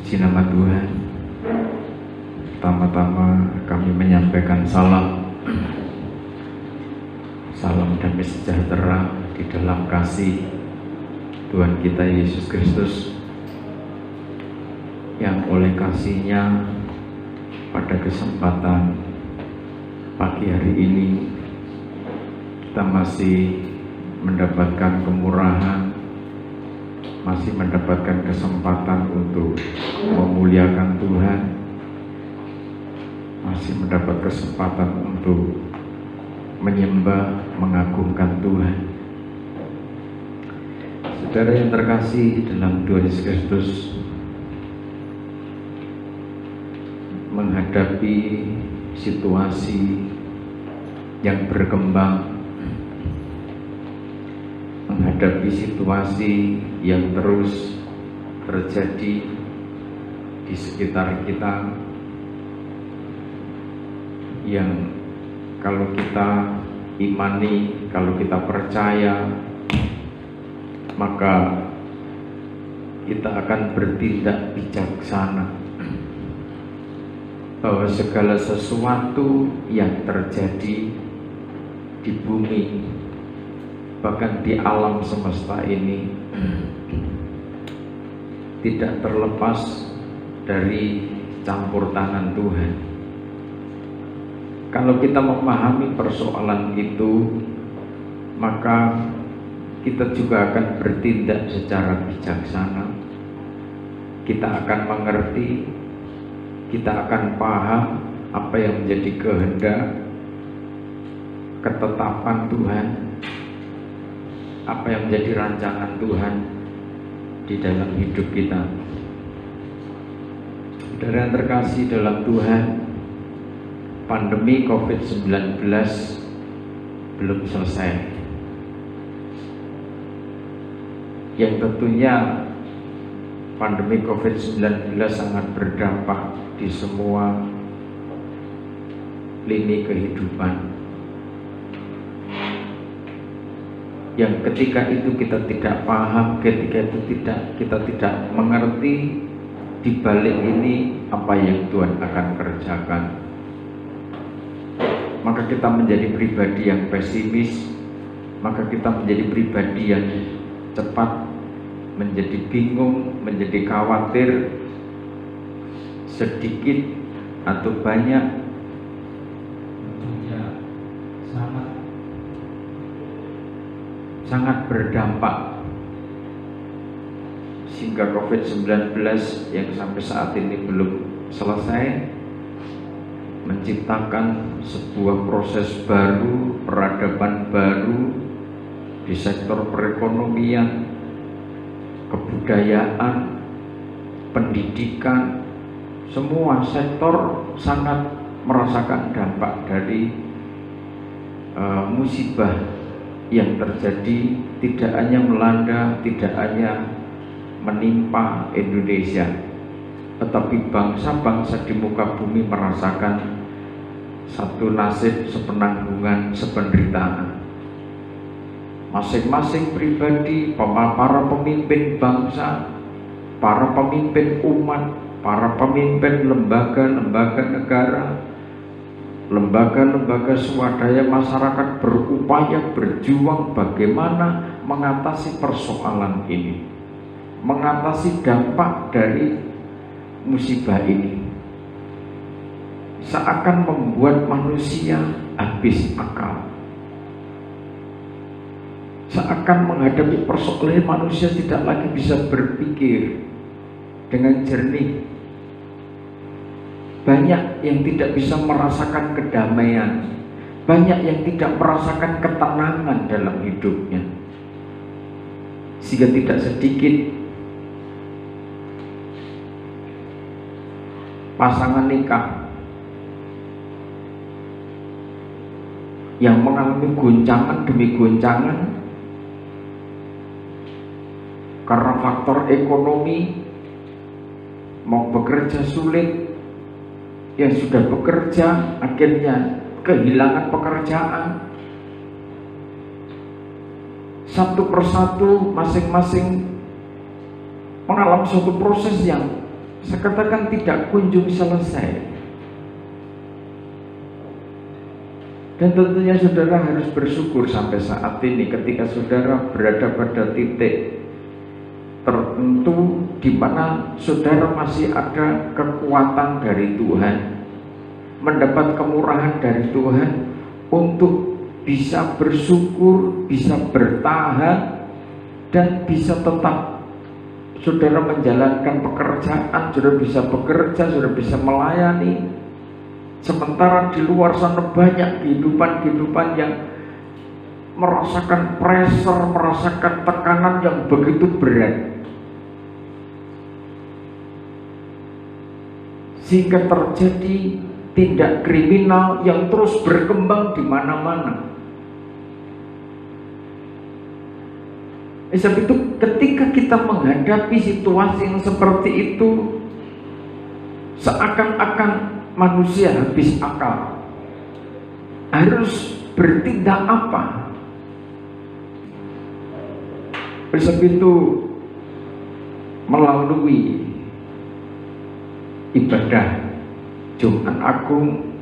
Puji nama Tuhan. Pertama-tama kami menyampaikan salam damai sejahtera di dalam kasih Tuhan kita Yesus Kristus, yang oleh kasih-Nya pada kesempatan pagi hari ini kita masih mendapatkan kemurahan, masih mendapatkan kesempatan untuk memuliakan Tuhan, masih mendapat kesempatan untuk menyembah, mengagungkan Tuhan. Saudara yang terkasih dalam Tuhan Yesus Kristus, menghadapi situasi yang berkembang, menghadapi situasi yang terus terjadi di sekitar kita, yang kalau kita imani, kalau kita percaya, maka kita akan bertindak bijaksana bahwa segala sesuatu yang terjadi di bumi, bahkan di alam semesta ini, tidak terlepas dari campur tangan Tuhan. Kalau kita memahami persoalan itu, maka kita juga akan bertindak secara bijaksana. Kita akan mengerti, kita akan paham apa yang menjadi kehendak, ketetapan Tuhan, apa yang menjadi rancangan Tuhan di dalam hidup kita. Saudara yang terkasih dalam Tuhan, pandemi COVID-19 belum selesai, yang tentunya pandemi COVID-19 sangat berdampak di semua lini kehidupan, yang ketika itu kita tidak paham, ketika itu kita tidak mengerti di balik ini apa yang Tuhan akan kerjakan, maka kita menjadi pribadi yang pesimis, maka kita menjadi pribadi yang cepat menjadi bingung, menjadi khawatir, sedikit atau banyak tentunya sangat berdampak, sehingga COVID-19 yang sampai saat ini belum selesai menciptakan sebuah proses baru, peradaban baru di sektor perekonomian, kebudayaan, pendidikan. Semua sektor sangat merasakan dampak dari musibah yang terjadi, tidak hanya melanda, tidak hanya menimpa Indonesia, tetapi bangsa-bangsa di muka bumi merasakan satu nasib sepenanggungan, sependeritaan. Masing-masing pribadi, para pemimpin bangsa, para pemimpin umat, para pemimpin lembaga-lembaga negara, lembaga-lembaga swadaya masyarakat berupaya berjuang bagaimana mengatasi persoalan ini, mengatasi dampak dari musibah ini. Seakan membuat manusia habis akal, seakan menghadapi persoalan manusia tidak lagi bisa berpikir dengan jernih. Banyak yang tidak bisa merasakan kedamaian, banyak yang tidak merasakan ketenangan dalam hidupnya, sehingga tidak sedikit pasangan nikah yang mengalami goncangan demi goncangan karena faktor ekonomi, mau bekerja sulit, yang sudah bekerja akhirnya kehilangan pekerjaan. Satu persatu masing-masing mengalami suatu proses yang Saya katakan tidak kunjung selesai. Dan tentunya saudara harus bersyukur sampai saat ini ketika saudara berada pada titik tertentu di mana saudara masih ada kekuatan dari Tuhan, mendapat kemurahan dari Tuhan untuk bisa bersyukur, bisa bertahan, dan bisa tetap saudara menjalankan pekerjaan, saudara bisa bekerja, saudara bisa melayani. Sementara di luar sana banyak kehidupan yang merasakan pressure, merasakan tekanan yang begitu berat, sehingga terjadi tindak kriminal yang terus berkembang di mana-mana. Sebab itu ketika kita menghadapi situasi yang seperti itu, seakan-akan manusia habis akal. Harus bertindak apa? Sebab itu melalui ibadah Jumat Agung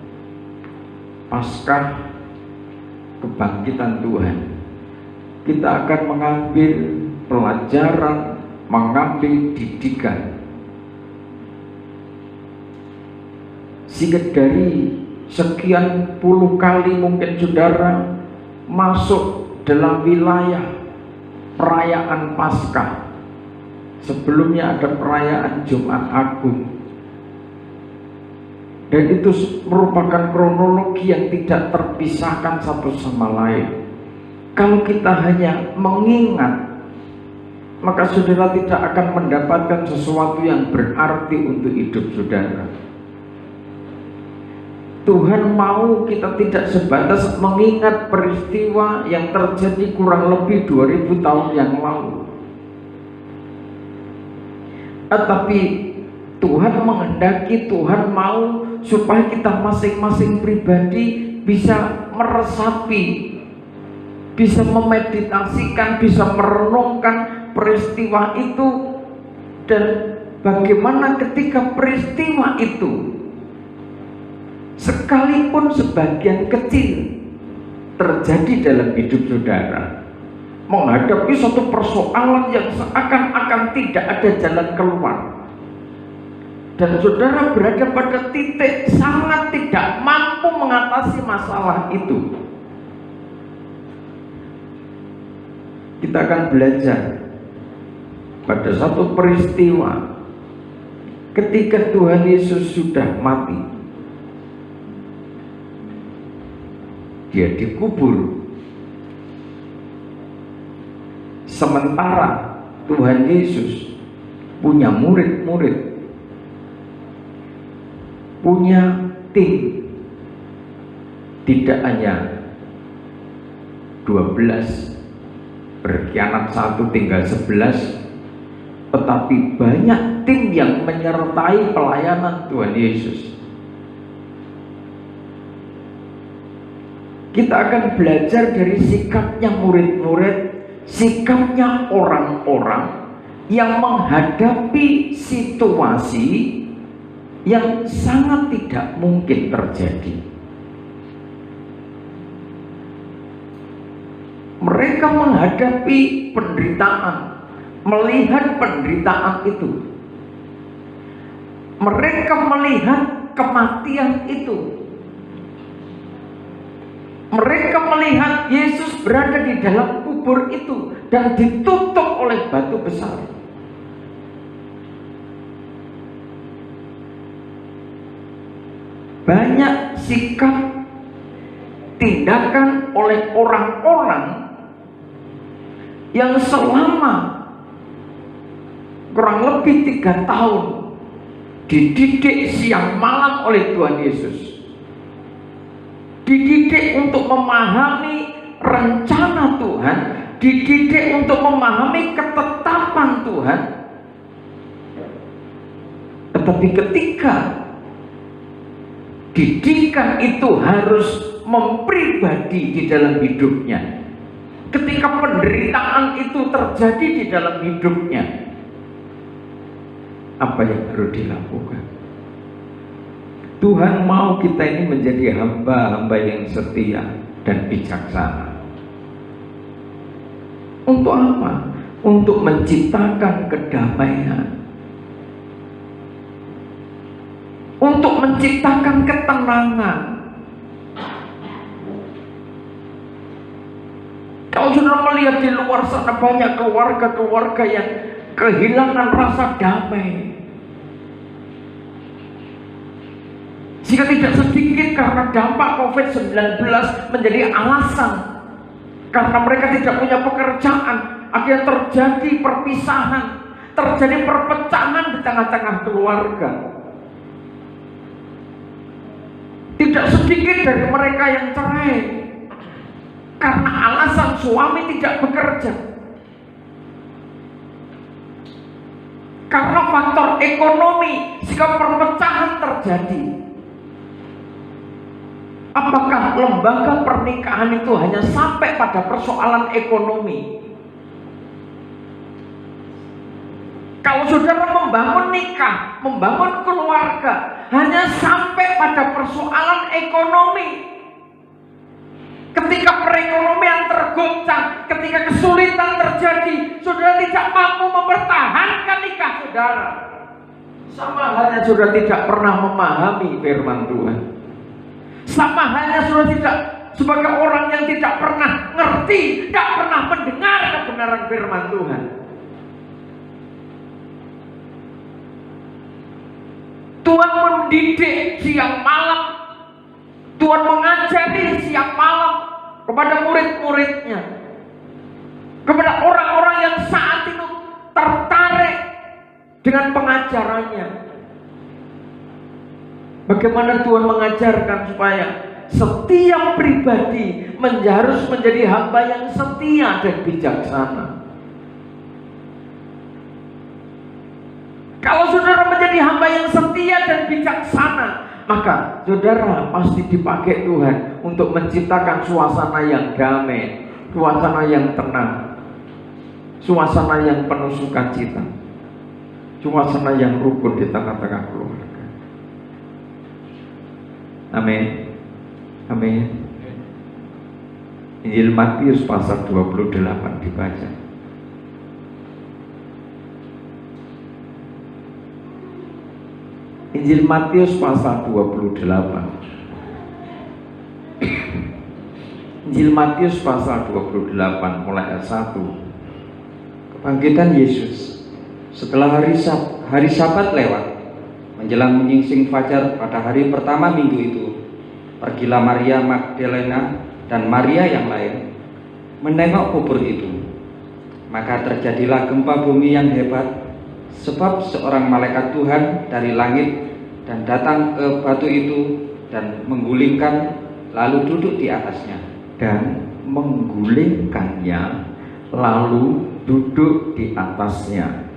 Paskah Kebangkitan Tuhan, kita akan mengambil pelajaran, mengambil didikan, sehingga dari sekian puluh kali mungkin saudara masuk dalam wilayah perayaan Paskah. Sebelumnya ada perayaan Jumat Agung, dan itu merupakan kronologi yang tidak terpisahkan satu sama lain. Kalau kita hanya mengingat, maka saudara tidak akan mendapatkan sesuatu yang berarti untuk hidup saudara. Tuhan mau kita tidak sebatas mengingat peristiwa yang terjadi kurang lebih 2000 tahun yang lalu, tetapi Tuhan menghendaki, Tuhan mau supaya kita masing-masing pribadi bisa meresapi, bisa memeditasikan, bisa merenungkan peristiwa itu, dan bagaimana ketika peristiwa itu sekalipun sebagian kecil terjadi dalam hidup saudara, menghadapi suatu persoalan yang seakan-akan tidak ada jalan keluar, dan saudara berada pada titik sangat tidak mampu mengatasi masalah itu, kita akan belajar pada satu peristiwa ketika Tuhan Yesus sudah mati. Dia dikubur, sementara Tuhan Yesus punya murid-murid, punya tim. Tidak hanya 12 berkhianat, 1 tinggal 11, tetapi banyak tim yang menyertai pelayanan Tuhan Yesus. Kita akan belajar dari sikapnya murid-murid, sikapnya orang-orang yang menghadapi situasi yang sangat tidak mungkin terjadi. Mereka menghadapi penderitaan, melihat penderitaan itu, mereka melihat kematian itu, mereka melihat Yesus berada di dalam kubur itu dan ditutup oleh batu besar. Banyak sikap, tindakan oleh orang-orang yang selama kurang lebih 3 tahun dididik siang malam oleh Tuhan Yesus, dididik untuk memahami rencana Tuhan, dididik untuk memahami ketetapan Tuhan. Tetapi ketika didikan itu harus mempribadi di dalam hidupnya, ketika penderitaan itu terjadi di dalam hidupnya, apa yang harus dilakukan. Tuhan mau kita ini menjadi hamba-hamba yang setia dan bijaksana. Untuk apa? Untuk menciptakan kedamaian, untuk menciptakan ketenangan. Kalau sudah melihat di luar sana banyak keluarga-keluarga yang kehilangan rasa damai, jika tidak sedikit karena dampak COVID-19 menjadi alasan, karena mereka tidak punya pekerjaan, akhirnya terjadi perpisahan, terjadi perpecahan di tengah-tengah keluarga. Tidak sedikit dari mereka yang cerai karena alasan suami tidak bekerja, karena faktor ekonomi, sehingga perpecahan terjadi. Apakah lembaga pernikahan itu hanya sampai pada persoalan ekonomi? Kalau saudara membangun nikah, membangun keluarga, hanya sampai pada persoalan ekonomi, ketika perekonomian tergoncang, ketika kesulitan terjadi, saudara tidak mampu mempertahankan nikah saudara, sama halnya saudara tidak pernah memahami firman Tuhan. Sama halnya saudara tidak, sebagai orang yang tidak pernah ngerti, tidak pernah mendengar kebenaran firman Tuhan. Tuhan mendidik siang malam, Tuhan mengajari siang malam kepada murid-muridnya, kepada orang-orang yang saat itu tertarik dengan pengajarannya. Bagaimana Tuhan mengajarkan supaya setiap pribadi harus menjadi hamba yang setia dan bijaksana. Kalau saudara menjadi hamba yang setia dan bijaksana, maka saudara pasti dipakai Tuhan untuk menciptakan suasana yang damai, suasana yang tenang, suasana yang penuh sukacita, suasana yang rukun di tengah-tengah keluarga. Amin. Amin. Injil Matius pasal 28 dibaca. Injil Matius pasal 28. Injil Matius pasal 28 mulai ayat 1. Kebangkitan Yesus. Setelah hari Sabat lewat, menjelang menyingsing fajar pada hari pertama minggu itu, pergilah Maria Magdalena dan Maria yang lain menengok kubur itu. Maka terjadilah gempa bumi yang hebat, sebab seorang malaikat Tuhan dari langit dan datang ke batu itu dan menggulingkan, lalu duduk di atasnya. Dan menggulingkannya, lalu duduk di atasnya.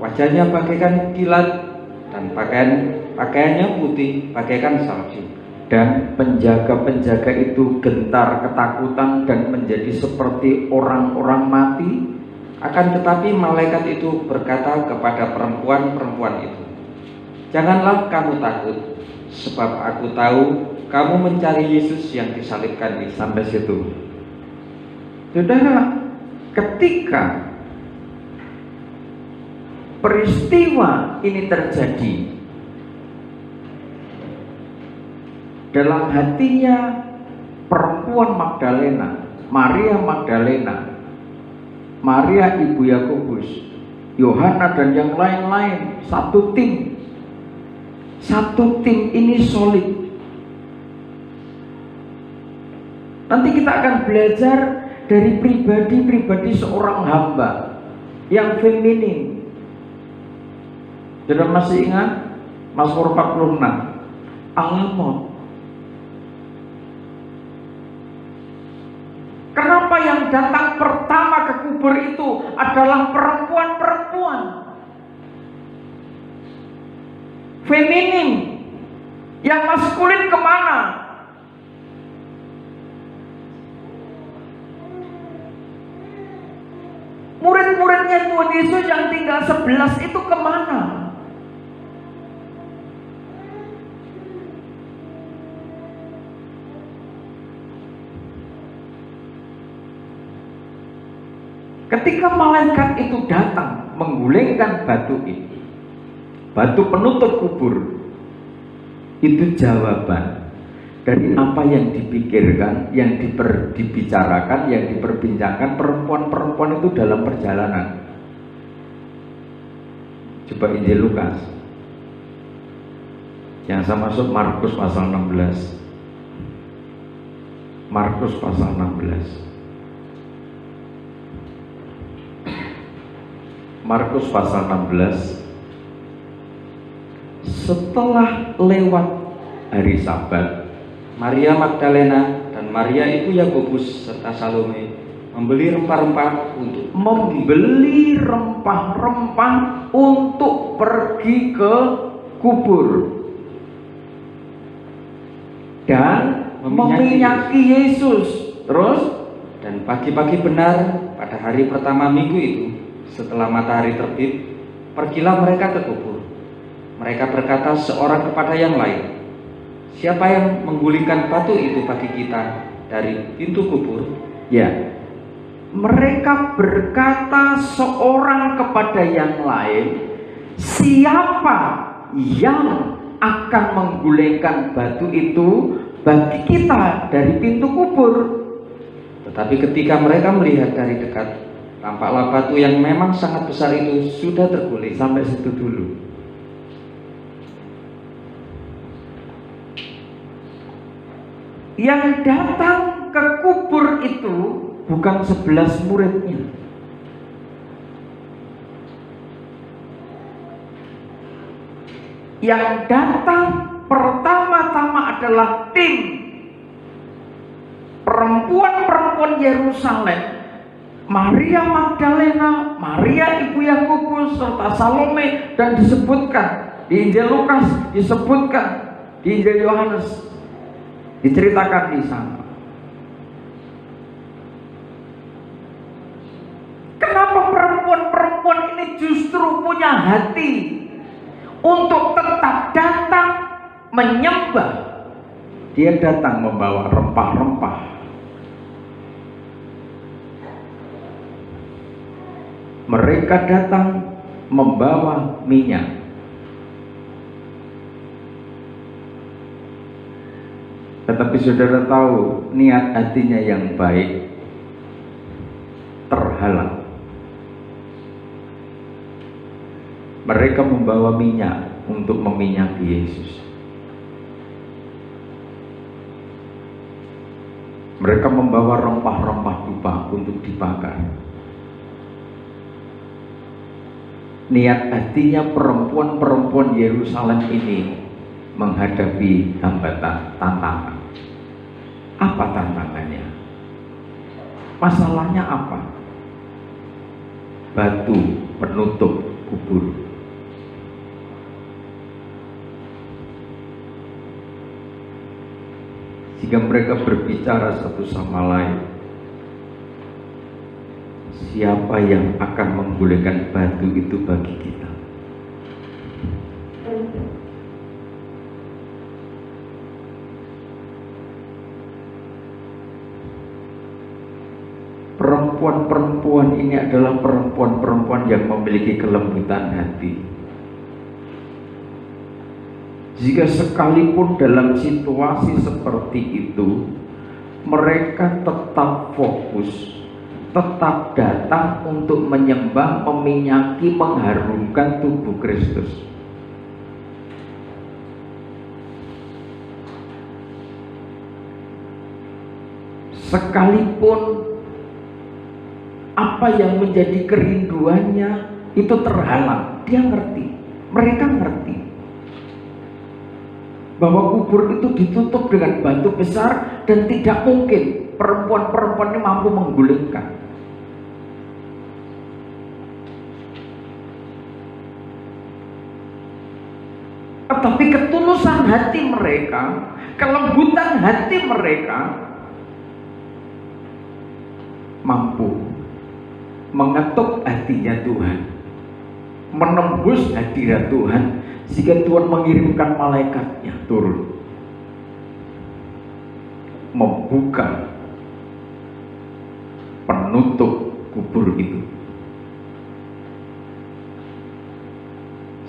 Wajahnya bagaikan kilat dan pakaiannya putih bagaikan salju. Dan penjaga-penjaga itu gentar ketakutan dan menjadi seperti orang-orang mati. Akan tetapi malaikat itu berkata kepada perempuan-perempuan itu, "Janganlah kamu takut, sebab aku tahu kamu mencari Yesus yang disalibkan." Sampai situ. Saudara, ketika peristiwa ini terjadi, dalam hatinya perempuan Magdalena, Maria Magdalena, Maria ibu Yakobus, Yohana dan yang lain-lain, satu tim ini solid. Nanti kita akan belajar dari pribadi-pribadi seorang hamba yang feminin. Sudah masih ingat Mazmur 46, Alamot. Kenapa yang datang pertama ke kubur itu adalah perempuan-perempuan feminin? Yang maskulin kemana? murid-muridnya Tuhan Yesus yang tinggal 11 itu kemana? Ketika malaikat itu datang menggulingkan batu itu, batu penutup kubur, itu jawaban dari apa yang dipikirkan, yang dibicarakan, yang diperbincangkan perempuan-perempuan itu dalam perjalanan. Coba Injil Lukas. Yang saya masuk Markus pasal 16. Markus pasal 16. Markus pasal 16. Setelah lewat hari Sabat, Maria Magdalena dan Maria ibu Yakobus serta Salome membeli rempah-rempah untuk pergi ke kubur dan meminyaki Yesus. Terus, dan pagi-pagi benar pada hari pertama minggu itu, setelah matahari terbit, pergilah mereka ke kubur. Mereka berkata seorang kepada yang lain, "Siapa yang menggulingkan batu itu bagi kita dari pintu kubur?" Ya, mereka berkata seorang kepada yang lain, "Siapa yang akan menggulingkan batu itu bagi kita dari pintu kubur?" Tetapi ketika mereka melihat dari dekat, tampaklah batu yang memang sangat besar itu sudah terguling. Sampai situ dulu. Yang datang ke kubur itu bukan 11 muridnya. Yang datang pertama-tama adalah tim perempuan-perempuan Yerusalem, Maria Magdalena, Maria ibu Yakobus serta Salome, dan disebutkan di Injil Lukas, disebutkan di Injil Yohanes, diceritakan di sana. Kenapa perempuan-perempuan ini justru punya hati untuk tetap datang menyembah? Dia datang membawa rempah-rempah. Mereka datang membawa minyak. Tetapi saudara tahu, niat hatinya yang baik terhalang. Mereka membawa minyak untuk meminyaki Yesus. Mereka membawa rempah-rempah dupa untuk dibakar. Niat hatinya perempuan-perempuan Yerusalem ini menghadapi hambatan, tantangan. Apa tantangannya? Masalahnya apa? Batu penutup kubur. Jika mereka berbicara satu sama lain, siapa yang akan menggulingkan batu itu bagi kita? Perempuan-perempuan ini adalah perempuan-perempuan yang memiliki kelembutan hati. Jika sekalipun dalam situasi seperti itu, mereka tetap fokus, tetap datang untuk menyembah, meminyaki, mengharumkan tubuh Kristus. Sekalipun apa yang menjadi kerinduannya itu terhalang, dia ngerti, mereka ngerti bahwa kubur itu ditutup dengan batu besar dan tidak mungkin perempuan-perempuan ini mampu menggulingkan. Tetapi ketulusan hati mereka, kelembutan hati mereka mampu mengetuk hati hatinya Tuhan, menembus hadirat Tuhan, sehingga Tuhan mengirimkan malaikatnya turun membuka penutup kubur itu.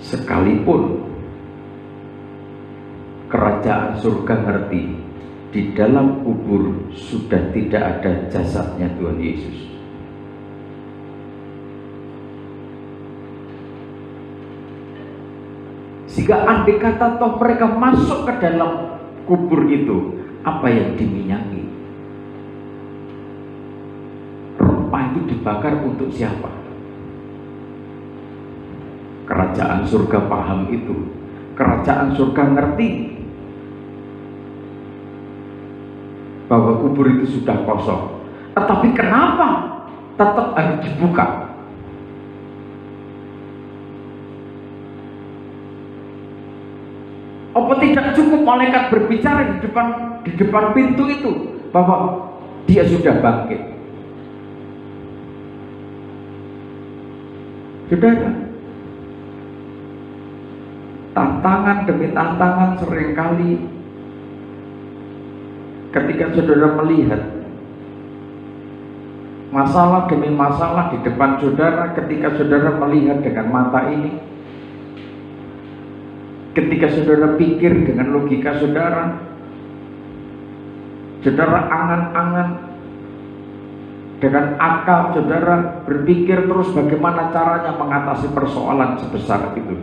Sekalipun kerajaan surga ngerti di dalam kubur sudah tidak ada jasadnya Tuhan Yesus, sehingga andai kata toh mereka masuk ke dalam kubur itu, apa yang diminyaki? Rempah itu dibakar untuk siapa? Kerajaan surga paham itu. Kerajaan surga ngerti bahwa kubur itu sudah kosong. Tetapi kenapa tetap harus dibuka? Apa tidak cukup malaikat berbicara di depan pintu itu bahwa dia sudah bangkit? Saudara, tantangan demi tantangan seringkali ketika saudara melihat masalah demi masalah di depan saudara, ketika saudara melihat dengan mata ini, ketika saudara pikir dengan logika saudara, saudara angan-angan dengan akal saudara, berpikir terus bagaimana caranya mengatasi persoalan sebesar itu.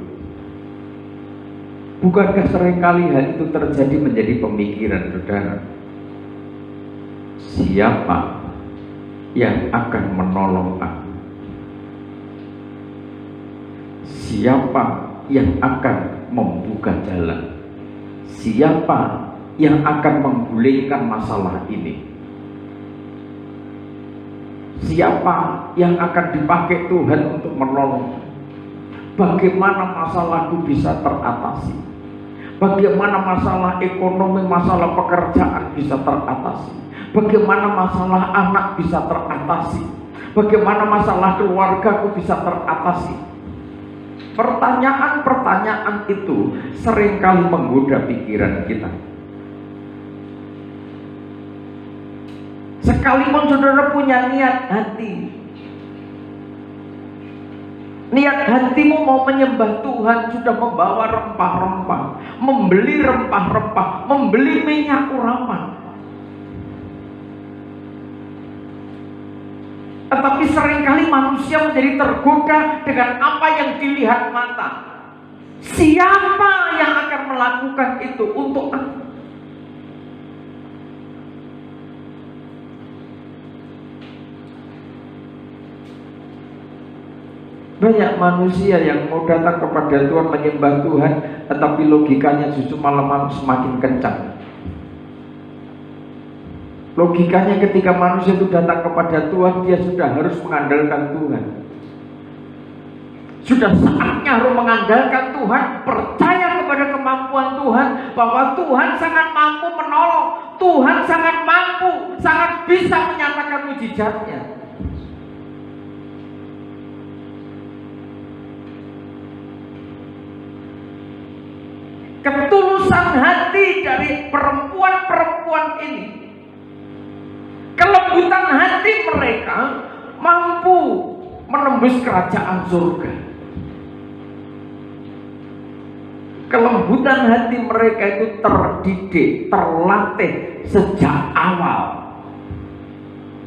Bukankah seringkali hal itu terjadi menjadi pemikiran saudara? Siapa yang akan menolong aku? Siapa yang akan membuka jalan? Siapa yang akan menggulingkan masalah ini? Siapa yang akan dipakai Tuhan untuk menolong? Bagaimana masalahku bisa teratasi? Bagaimana masalah ekonomi, masalah pekerjaan bisa teratasi? Bagaimana masalah anak bisa teratasi? Bagaimana masalah keluargaku bisa teratasi? Pertanyaan-pertanyaan itu seringkali menggoda pikiran kita. Sekalipun saudara punya niat hati, niat hatimu mau menyembah Tuhan, sudah membawa rempah-rempah, membeli rempah-rempah, membeli minyak urapan, tetapi seringkali manusia menjadi tergoda dengan apa yang dilihat mata. Siapa yang akan melakukan itu untuk aku? Banyak manusia yang mau datang kepada Tuhan, menyembah Tuhan, tetapi logikanya justru malah semakin kencang. Logikanya ketika manusia itu datang kepada Tuhan, dia sudah harus mengandalkan Tuhan. Sudah saatnya harus mengandalkan Tuhan, percaya kepada kemampuan Tuhan, bahwa Tuhan sangat mampu menolong, Tuhan sangat mampu, sangat bisa menyatakan mujizatnya. Ketulusan hati dari perempuan-perempuan ini, kelembutan hati mereka mampu menembus kerajaan surga. Kelembutan hati mereka itu terdidik, terlatih sejak awal.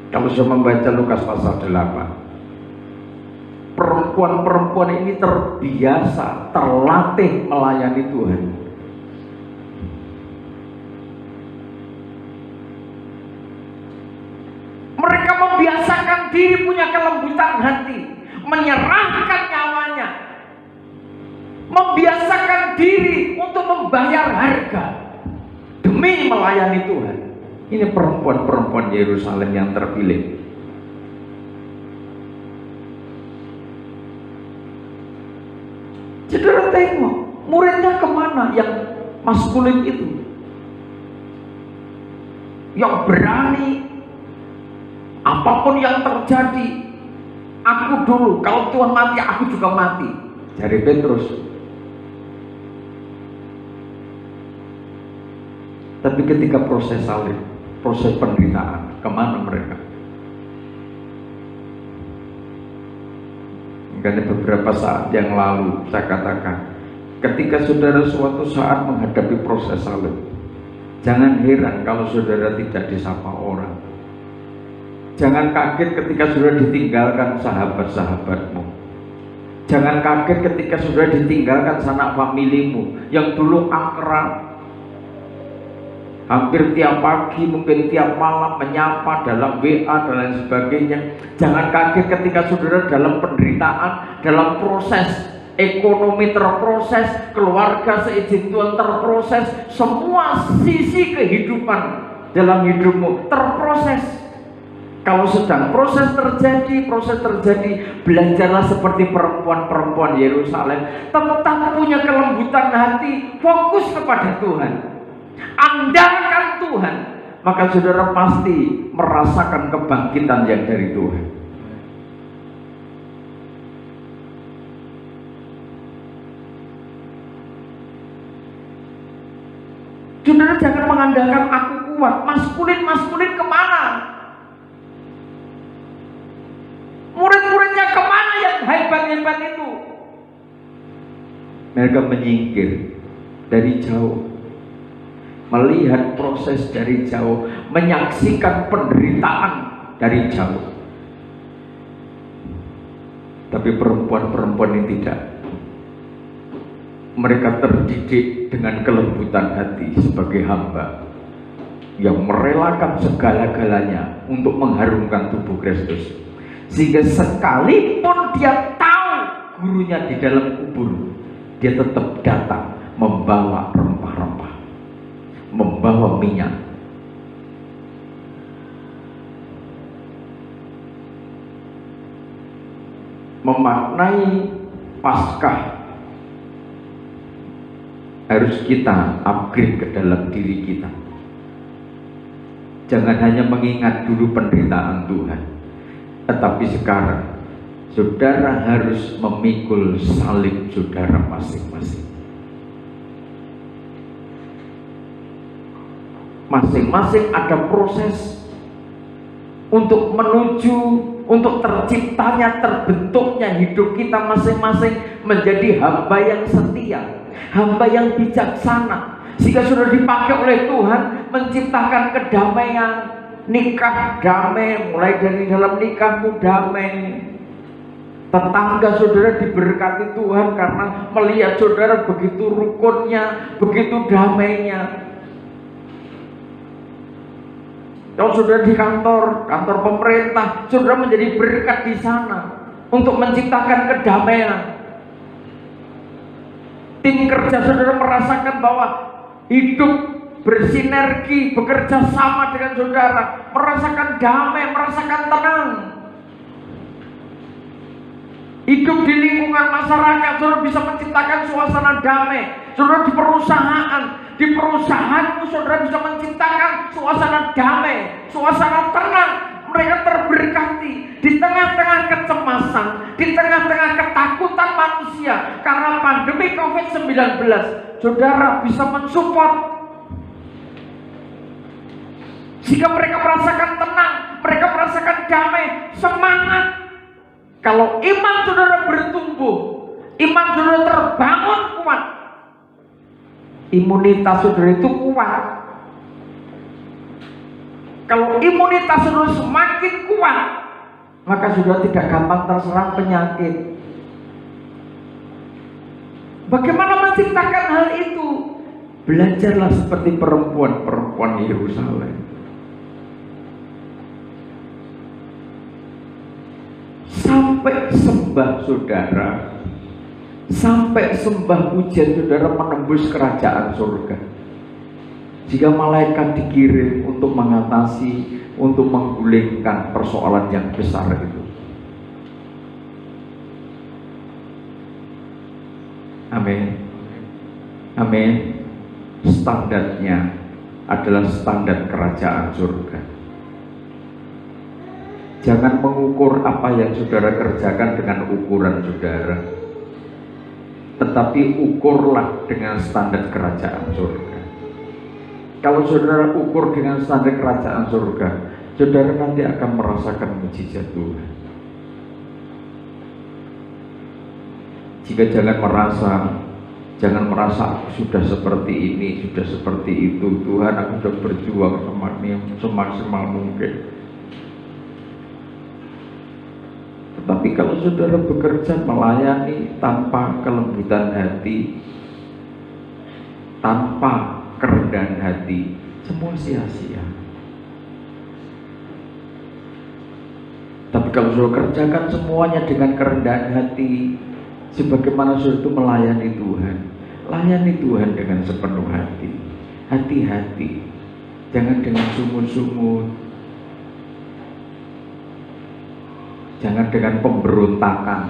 Kalau saya membaca Lukas pasal 8, perempuan-perempuan ini terbiasa, terlatih melayani Tuhan. Mereka membiasakan diri, punya kelembutan hati, menyerahkan nyawanya, membiasakan diri untuk membayar harga demi melayani Tuhan. Ini perempuan-perempuan Yerusalem yang terpilih. Saudara tengok, muridnya kemana yang maskulin itu, yang berani apapun yang terjadi, Aku dulu, kalau Tuhan mati, aku juga mati. Jari Petrus. Tapi ketika proses salib, proses penderitaan, kemana mereka? Karena beberapa saat yang lalu saya katakan, ketika saudara suatu saat menghadapi proses salib, jangan heran kalau saudara tidak disapa orang. Jangan kaget ketika saudara ditinggalkan sahabat-sahabatmu. Jangan kaget ketika saudara ditinggalkan sanak familimu yang dulu akrab, hampir tiap pagi, mungkin tiap malam menyapa dalam WA dan lain sebagainya. Jangan kaget ketika saudara dalam penderitaan, dalam proses ekonomi terproses, keluarga seizin Tuhan terproses, semua sisi kehidupan dalam hidupmu terproses. Kalau sedang proses terjadi, belajarlah seperti perempuan-perempuan Yerusalem, tetap punya kelembutan hati, fokus kepada Tuhan, andalkan Tuhan, maka saudara pasti merasakan kebangkitan yang dari Tuhan. Saudara jangan mengandalkan aku kuat, maskulin kemana? Murid-muridnya kemana yang hebat-hebat itu? Mereka menyingkir dari jauh, melihat proses dari jauh, menyaksikan penderitaan dari jauh. Tapi perempuan-perempuan ini tidak. Mereka terdidik dengan kelembutan hati sebagai hamba yang merelakan segala-galanya untuk mengharumkan tubuh Kristus. Sehingga sekalipun dia tahu gurunya di dalam kubur, dia tetap datang membawa rempah-rempah, membawa minyak. Memaknai Paskah harus kita upgrade ke dalam diri kita. Jangan hanya mengingat dulu penderitaan Tuhan, tetapi sekarang saudara harus memikul salib saudara masing-masing. Masing-masing ada proses untuk menuju, untuk terciptanya, terbentuknya hidup kita masing-masing menjadi hamba yang setia, hamba yang bijaksana, sehingga sudah dipakai oleh Tuhan menciptakan kedamaian, nikah damai, mulai dari dalam nikahmu damai. Tetangga saudara diberkati Tuhan karena melihat saudara begitu rukunnya, begitu damainya. Kalau saudara di kantor pemerintah, saudara menjadi berkat di sana untuk menciptakan kedamaian. Tim kerja saudara merasakan bahwa hidup bersinergi, bekerja sama dengan saudara, merasakan damai, merasakan tenang. Hidup di lingkungan masyarakat, saudara bisa menciptakan suasana damai. Saudara di perusahaanmu saudara bisa menciptakan suasana damai, suasana tenang. Mereka terberkati di tengah-tengah kecemasan, di tengah-tengah ketakutan manusia karena pandemi COVID-19. Saudara bisa mensupport jika mereka merasakan tenang, mereka merasakan damai, semangat. Kalau iman saudara bertumbuh, iman saudara terbangun kuat, imunitas saudara itu kuat. Kalau imunitas saudara semakin kuat, maka saudara tidak gampang terserang penyakit. Bagaimana menciptakan hal itu? Belajarlah seperti perempuan-perempuan Yerusalem. Sampai sembah saudara, sampai sembah pujian saudara menembus kerajaan surga. Jika malaikat dikirim untuk mengatasi, untuk menggulingkan persoalan yang besar itu. Amin. Amin. Standarnya adalah standar kerajaan surga. Jangan mengukur apa yang saudara kerjakan dengan ukuran saudara, tetapi ukurlah dengan standar kerajaan surga. Kalau saudara ukur dengan standar kerajaan surga, saudara nanti akan merasakan mujizat Tuhan. Jika jangan merasa aku sudah seperti ini, sudah seperti itu, Tuhan aku sudah berjuang semaksimal mungkin. Tetapi kalau saudara bekerja melayani tanpa kelembutan hati, tanpa kerendahan hati, semua sia-sia. Tapi kalau saudara kerjakan semuanya dengan kerendahan hati, sebagaimana saudara itu melayani Tuhan, layani Tuhan dengan sepenuh hati. Hati-hati, jangan dengan sumut-sumut, jangan dengan pemberontakan.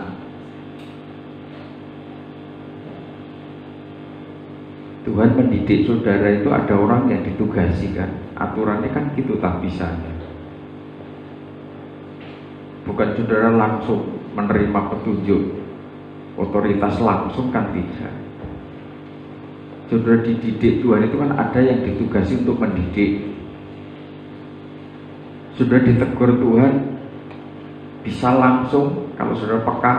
Tuhan mendidik saudara itu ada orang yang ditugasi kan, aturannya kan gitu tak bisanya. Bukan saudara langsung menerima petunjuk otoritas langsung kan tidak. Saudara dididik Tuhan itu kan ada yang ditugasi untuk mendidik. Saudara ditegur Tuhan bisa langsung kalau saudara peka,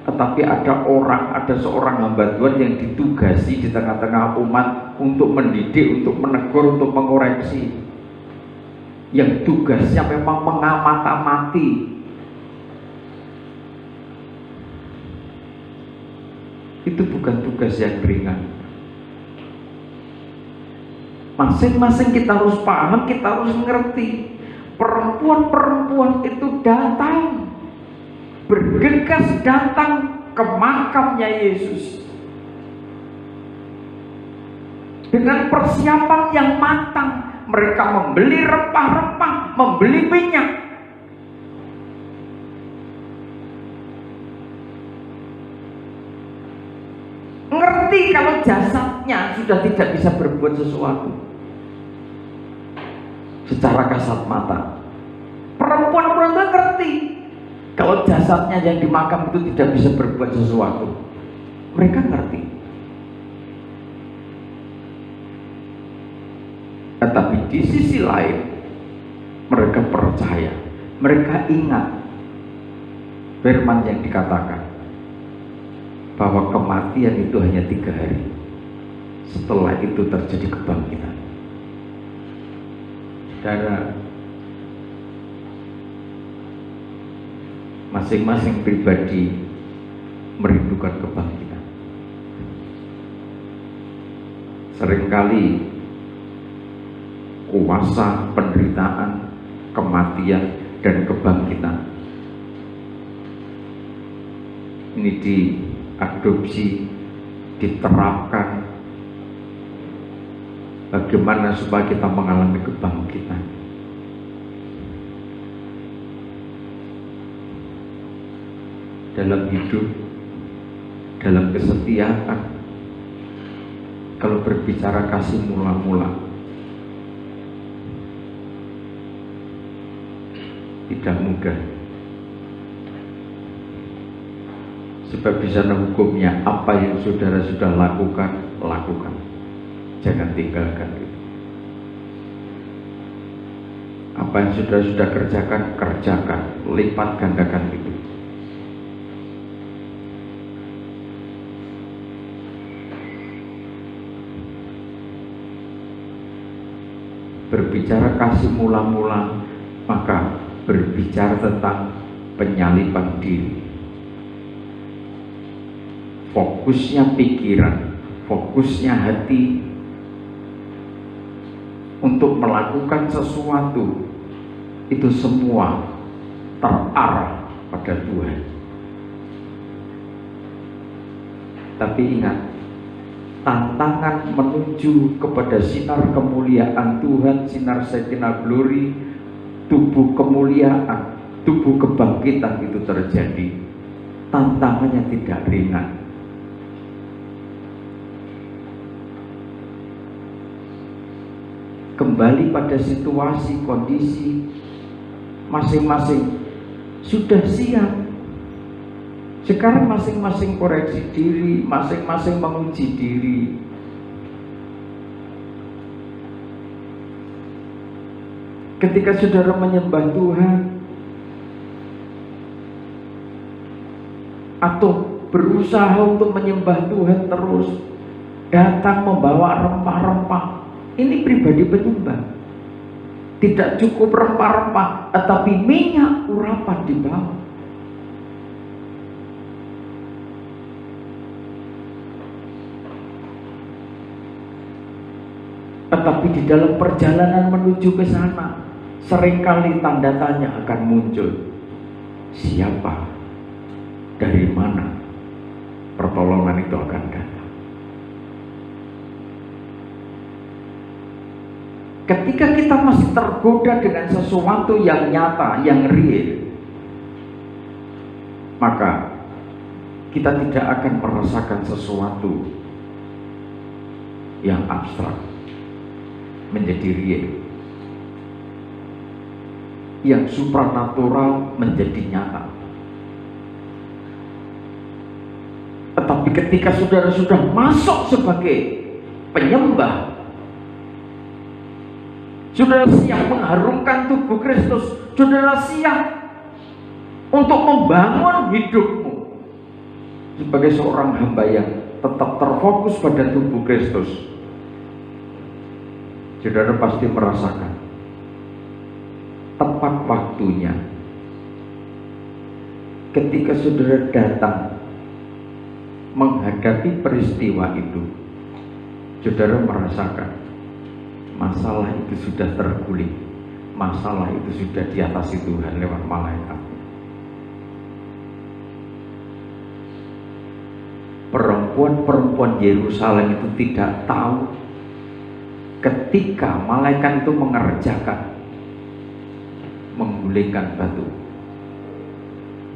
tetapi ada seorang hamba Tuhan yang ditugasi di tengah-tengah umat untuk mendidik, untuk menegur, untuk mengoreksi, yang tugasnya memang mengamati. Itu bukan tugas yang ringan. Masing-masing kita harus paham, kita harus mengerti. Perempuan-perempuan itu datang, bergegas datang ke makamnya Yesus dengan persiapan yang matang. Mereka membeli rempah-rempah, membeli minyak. Ngerti kalau jasadnya sudah tidak bisa berbuat sesuatu secara kasat mata. Perempuan-perempuan itu ngerti kalau jasadnya yang di makam itu tidak bisa berbuat sesuatu. Mereka ngerti. Tetapi di sisi lain mereka percaya, mereka ingat firman yang dikatakan bahwa kematian itu hanya 3 hari. Setelah itu terjadi kebangkitan. Saudara, masing-masing pribadi merindukan kebangkitan. Seringkali kuasa penderitaan, kematian, dan kebangkitan ini diadopsi, diterapkan bagaimana supaya kita mengalami kebangkitan. Dalam hidup, dalam kesetiaan, kalau berbicara kasih mula-mula tidak mudah. Sebab di sana hukumnya, apa yang saudara sudah lakukan, lakukan. Jangan tinggalkan itu. Apa yang saudara sudah kerjakan, kerjakan. Lipat gandakan itu. Berbicara kasih mula-mula, maka berbicara tentang penyaliban diri. Fokusnya pikiran, fokusnya hati untuk melakukan sesuatu, itu semua terarah pada Tuhan. Tapi ingat, tantangan menuju kepada sinar kemuliaan Tuhan, sinar Shekinah Glory, tubuh kemuliaan, tubuh kebangkitan itu terjadi. Tantangannya tidak ringan. Kembali pada situasi, kondisi masing-masing sudah siap. Sekarang masing-masing koreksi diri, masing-masing menguji diri. Ketika saudara menyembah Tuhan atau berusaha untuk menyembah Tuhan terus, datang membawa rempah-rempah, ini pribadi penyembah. Tidak cukup rempah-rempah, tetapi minyak urapan dibawa. Tetapi di dalam perjalanan menuju ke sana, seringkali tanda tanya akan muncul. Siapa? Dari mana pertolongan itu akan datang? Ketika kita masih tergoda dengan sesuatu yang nyata, yang real, maka kita tidak akan merasakan sesuatu yang abstrak menjadi real, yang supranatural menjadi nyata. Tetapi ketika saudara sudah masuk sebagai penyembah, saudara siap mengharumkan tubuh Kristus, saudara siap untuk membangun hidupmu sebagai seorang hamba yang tetap terfokus pada tubuh Kristus. Saudara pasti merasakan tepat waktunya ketika saudara datang menghadapi peristiwa itu, saudara merasakan masalah itu sudah terguling, masalah itu sudah diatasi Tuhan lewat malaikat. Perempuan-perempuan Yerusalem itu tidak tahu ketika malaikat itu mengerjakan menggulingkan batu.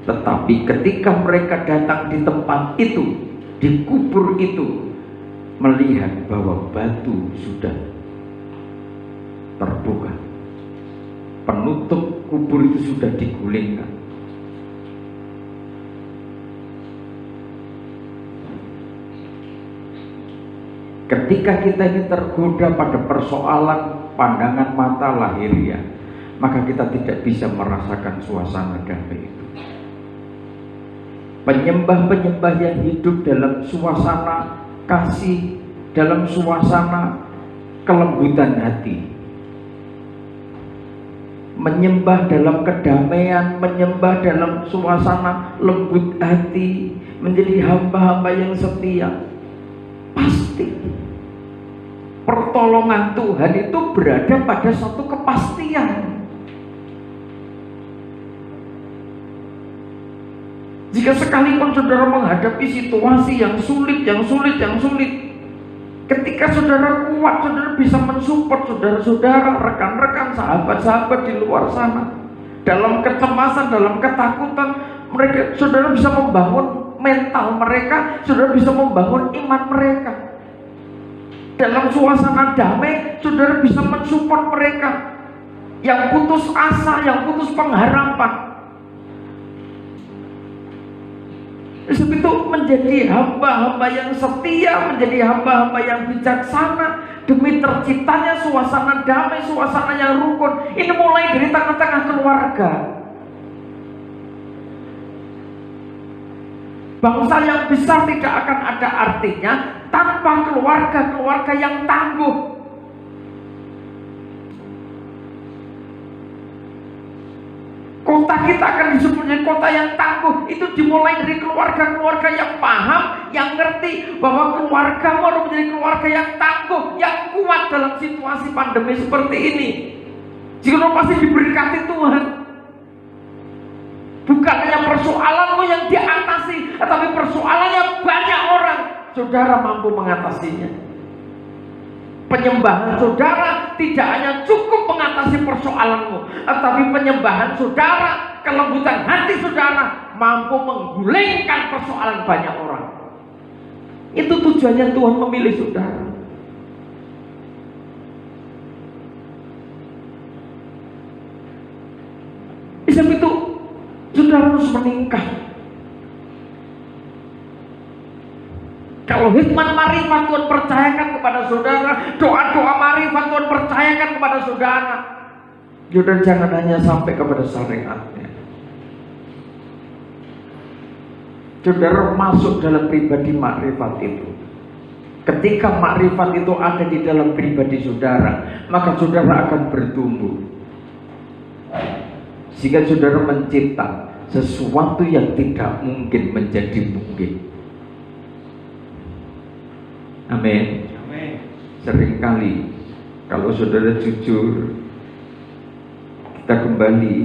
Tetapi ketika mereka datang di tempat itu, di kubur itu, melihat bahwa batu sudah terbuka, penutup kubur itu sudah digulingkan. Ketika kita ini tergoda pada persoalan pandangan mata lahiriah, maka kita tidak bisa merasakan suasana damai itu. Penyembah-penyembah yang hidup dalam suasana kasih, dalam suasana kelembutan hati, menyembah dalam kedamaian, menyembah dalam suasana lembut hati, menjadi hamba-hamba yang setia, pasti pertolongan Tuhan itu berada pada suatu kepastian. Jika sekalipun saudara menghadapi situasi yang sulit, ketika saudara kuat, saudara bisa mensupport saudara-saudara, rekan-rekan, sahabat-sahabat di luar sana. Dalam kecemasan, dalam ketakutan, saudara bisa membangun mental mereka, saudara bisa membangun iman mereka. Dalam suasana damai, saudara bisa mensupport mereka yang putus asa, yang putus pengharapan. Sebab itu menjadi hamba-hamba yang setia, menjadi hamba-hamba yang bijaksana demi terciptanya suasana damai, suasana yang rukun. Ini mulai dari tengah-tengah keluarga. Bangsa yang besar tidak akan ada artinya tanpa keluarga-keluarga yang tangguh. Kota kita akan disebut kota yang tangguh. Itu dimulai dari keluarga-keluarga yang paham, yang ngerti bahwa keluarga harus menjadi keluarga yang tangguh, yang kuat dalam situasi pandemi seperti ini. Jika pasti diberkati Tuhan. Bukan hanya persoalanmu yang diatasi, tetapi persoalannya banyak orang. Saudara mampu mengatasinya. Penyembahan saudara tidak hanya cukup mengatasi persoalanmu, tetapi penyembahan saudara, kelembutan hati saudara mampu menggulingkan persoalan banyak orang. Itu tujuannya Tuhan memilih saudara. Sebab itu saudara harus meningkat. Kalau hikmat marifat Tuhan percayakan kepada saudara, doa-doa marifat Tuhan percayakan kepada saudara. Saudara jangan hanya sampai kepada syariatnya. Saudara masuk dalam pribadi makrifat itu. Ketika makrifat itu ada di dalam pribadi saudara, maka saudara akan bertumbuh. Sehingga saudara mencipta sesuatu yang tidak mungkin menjadi mungkin. Amin. Seringkali kalau saudara jujur, kita kembali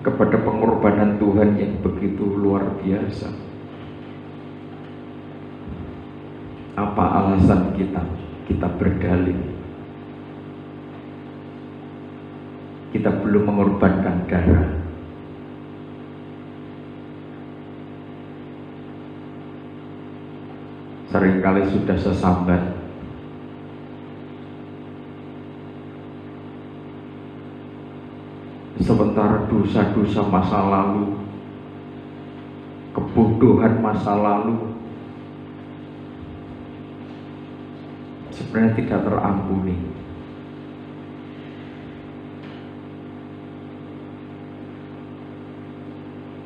kepada pengorbanan Tuhan yang begitu luar biasa. Apa alasan kita berdalih? Kita belum mengorbankan darah. Seringkali sudah sesambat. Sementara dosa-dosa masa lalu, kebodohan masa lalu sebenarnya tidak terampuni.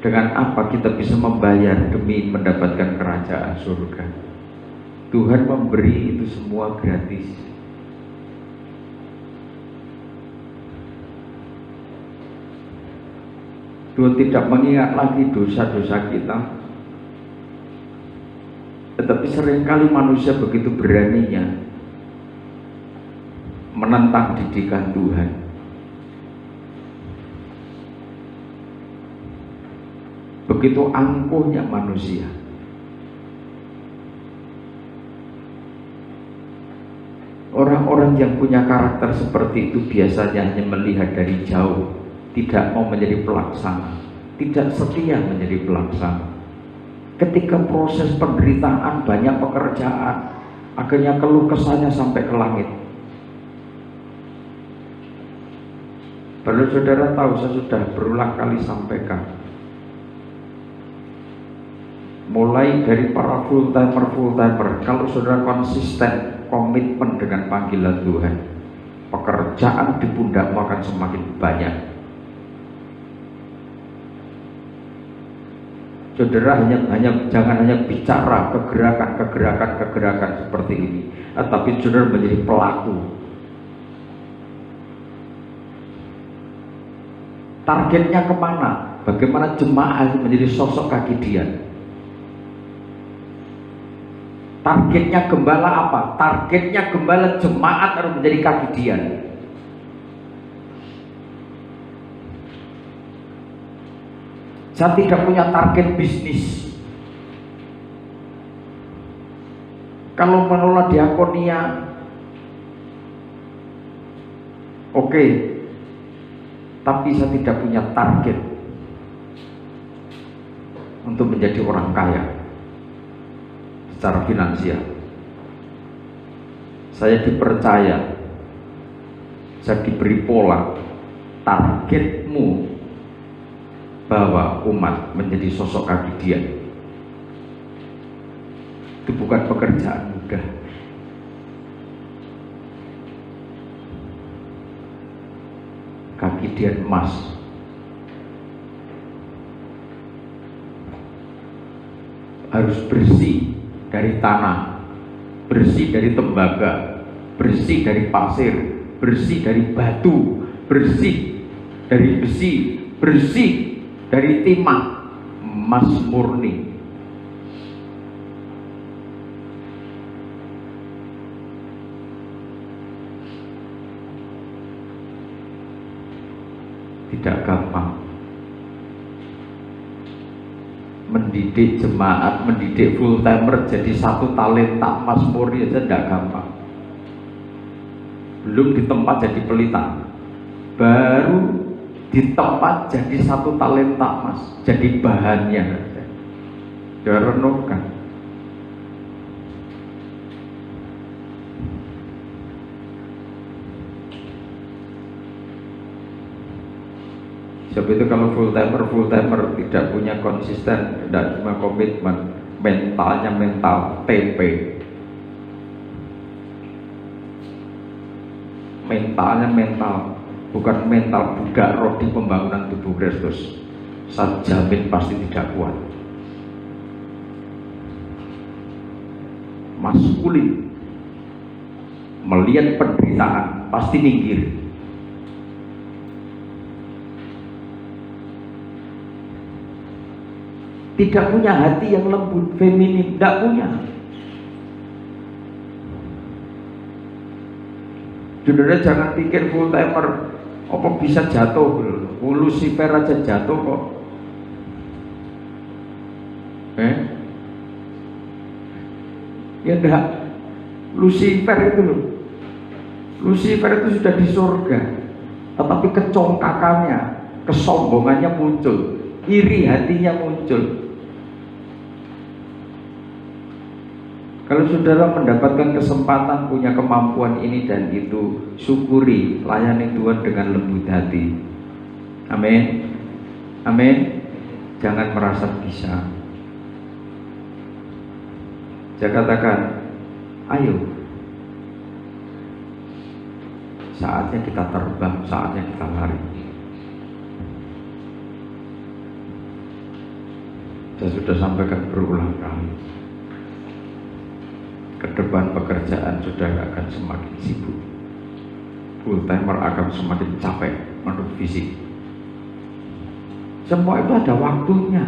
Dengan apa kita bisa membayar demi mendapatkan kerajaan surga? Tuhan memberi itu semua gratis. Tuhan tidak mengingat lagi dosa-dosa kita. Tetapi seringkali manusia begitu beraninya menentang didikan Tuhan. Begitu angkuhnya manusia. Orang-orang yang punya karakter seperti itu biasanya hanya melihat dari jauh, tidak mau menjadi pelaksana, tidak setia menjadi pelaksana. Ketika proses penderitaan, banyak pekerjaan, akhirnya keluh kesahnya sampai ke langit. Perlu saudara tahu, saya sudah berulang kali sampaikan, mulai dari para full timer, kalau saudara konsisten, komitmen dengan panggilan Tuhan, pekerjaan di pundakmu akan semakin banyak. Saudara jangan hanya bicara kegerakan seperti ini, tapi saudara menjadi pelaku. Targetnya kemana? Bagaimana jemaah menjadi sosok kaki dia? Targetnya gembala apa? Targetnya gembala jemaat harus menjadi kaki dia. Saya tidak punya target bisnis. Kalau mengelola diakonia, oke, tapi saya tidak punya target untuk menjadi orang kaya secara finansial. Saya dipercaya, saya diberi pola, targetmu bahwa umat menjadi sosok kaki dia. Itu bukan pekerjaan mudah. Kaki dia emas. Harus bersih dari tanah, bersih dari tembaga, bersih dari pasir, bersih dari batu, bersih dari besi, bersih dari timah, emas murni. Tidak gampang. Mendidik jemaat, mendidik full timer jadi satu talenta emas murni aja tidak gampang. Belum di tempat jadi pelita, baru di tempat jadi satu talenta emas, jadi bahannya. Jangan renungkan. Sebab itu kalau full timer tidak punya konsisten, tidak cuma komitmen, mentalnya mental TP, mentalnya mental, bukan mental budak roh di pembangunan tubuh Kristus. Saya jamin pasti tidak kuat. Maskulin, melihat penderitaan pasti minggir. Tidak punya hati yang lembut, feminin, tidak punya. Saudara jangan pikir full timer apa bisa jatuh. Lucifer aja jatuh kok. Ya enggak. Lucifer itu loh. Lucifer itu sudah di surga, tetapi kecongkakannya, kesombongannya muncul, iri hatinya muncul. Kalau saudara mendapatkan kesempatan punya kemampuan ini dan itu, syukuri, layani Tuhan dengan lembut hati. Amin. Amin. Jangan merasa bisa. Saya katakan, ayo, saatnya kita terbang, saatnya kita lari. Saya sudah sampaikan berulang kali, ke depan pekerjaan saudara akan semakin sibuk, full timer akan semakin capek menurut fisik. Semua itu ada waktunya.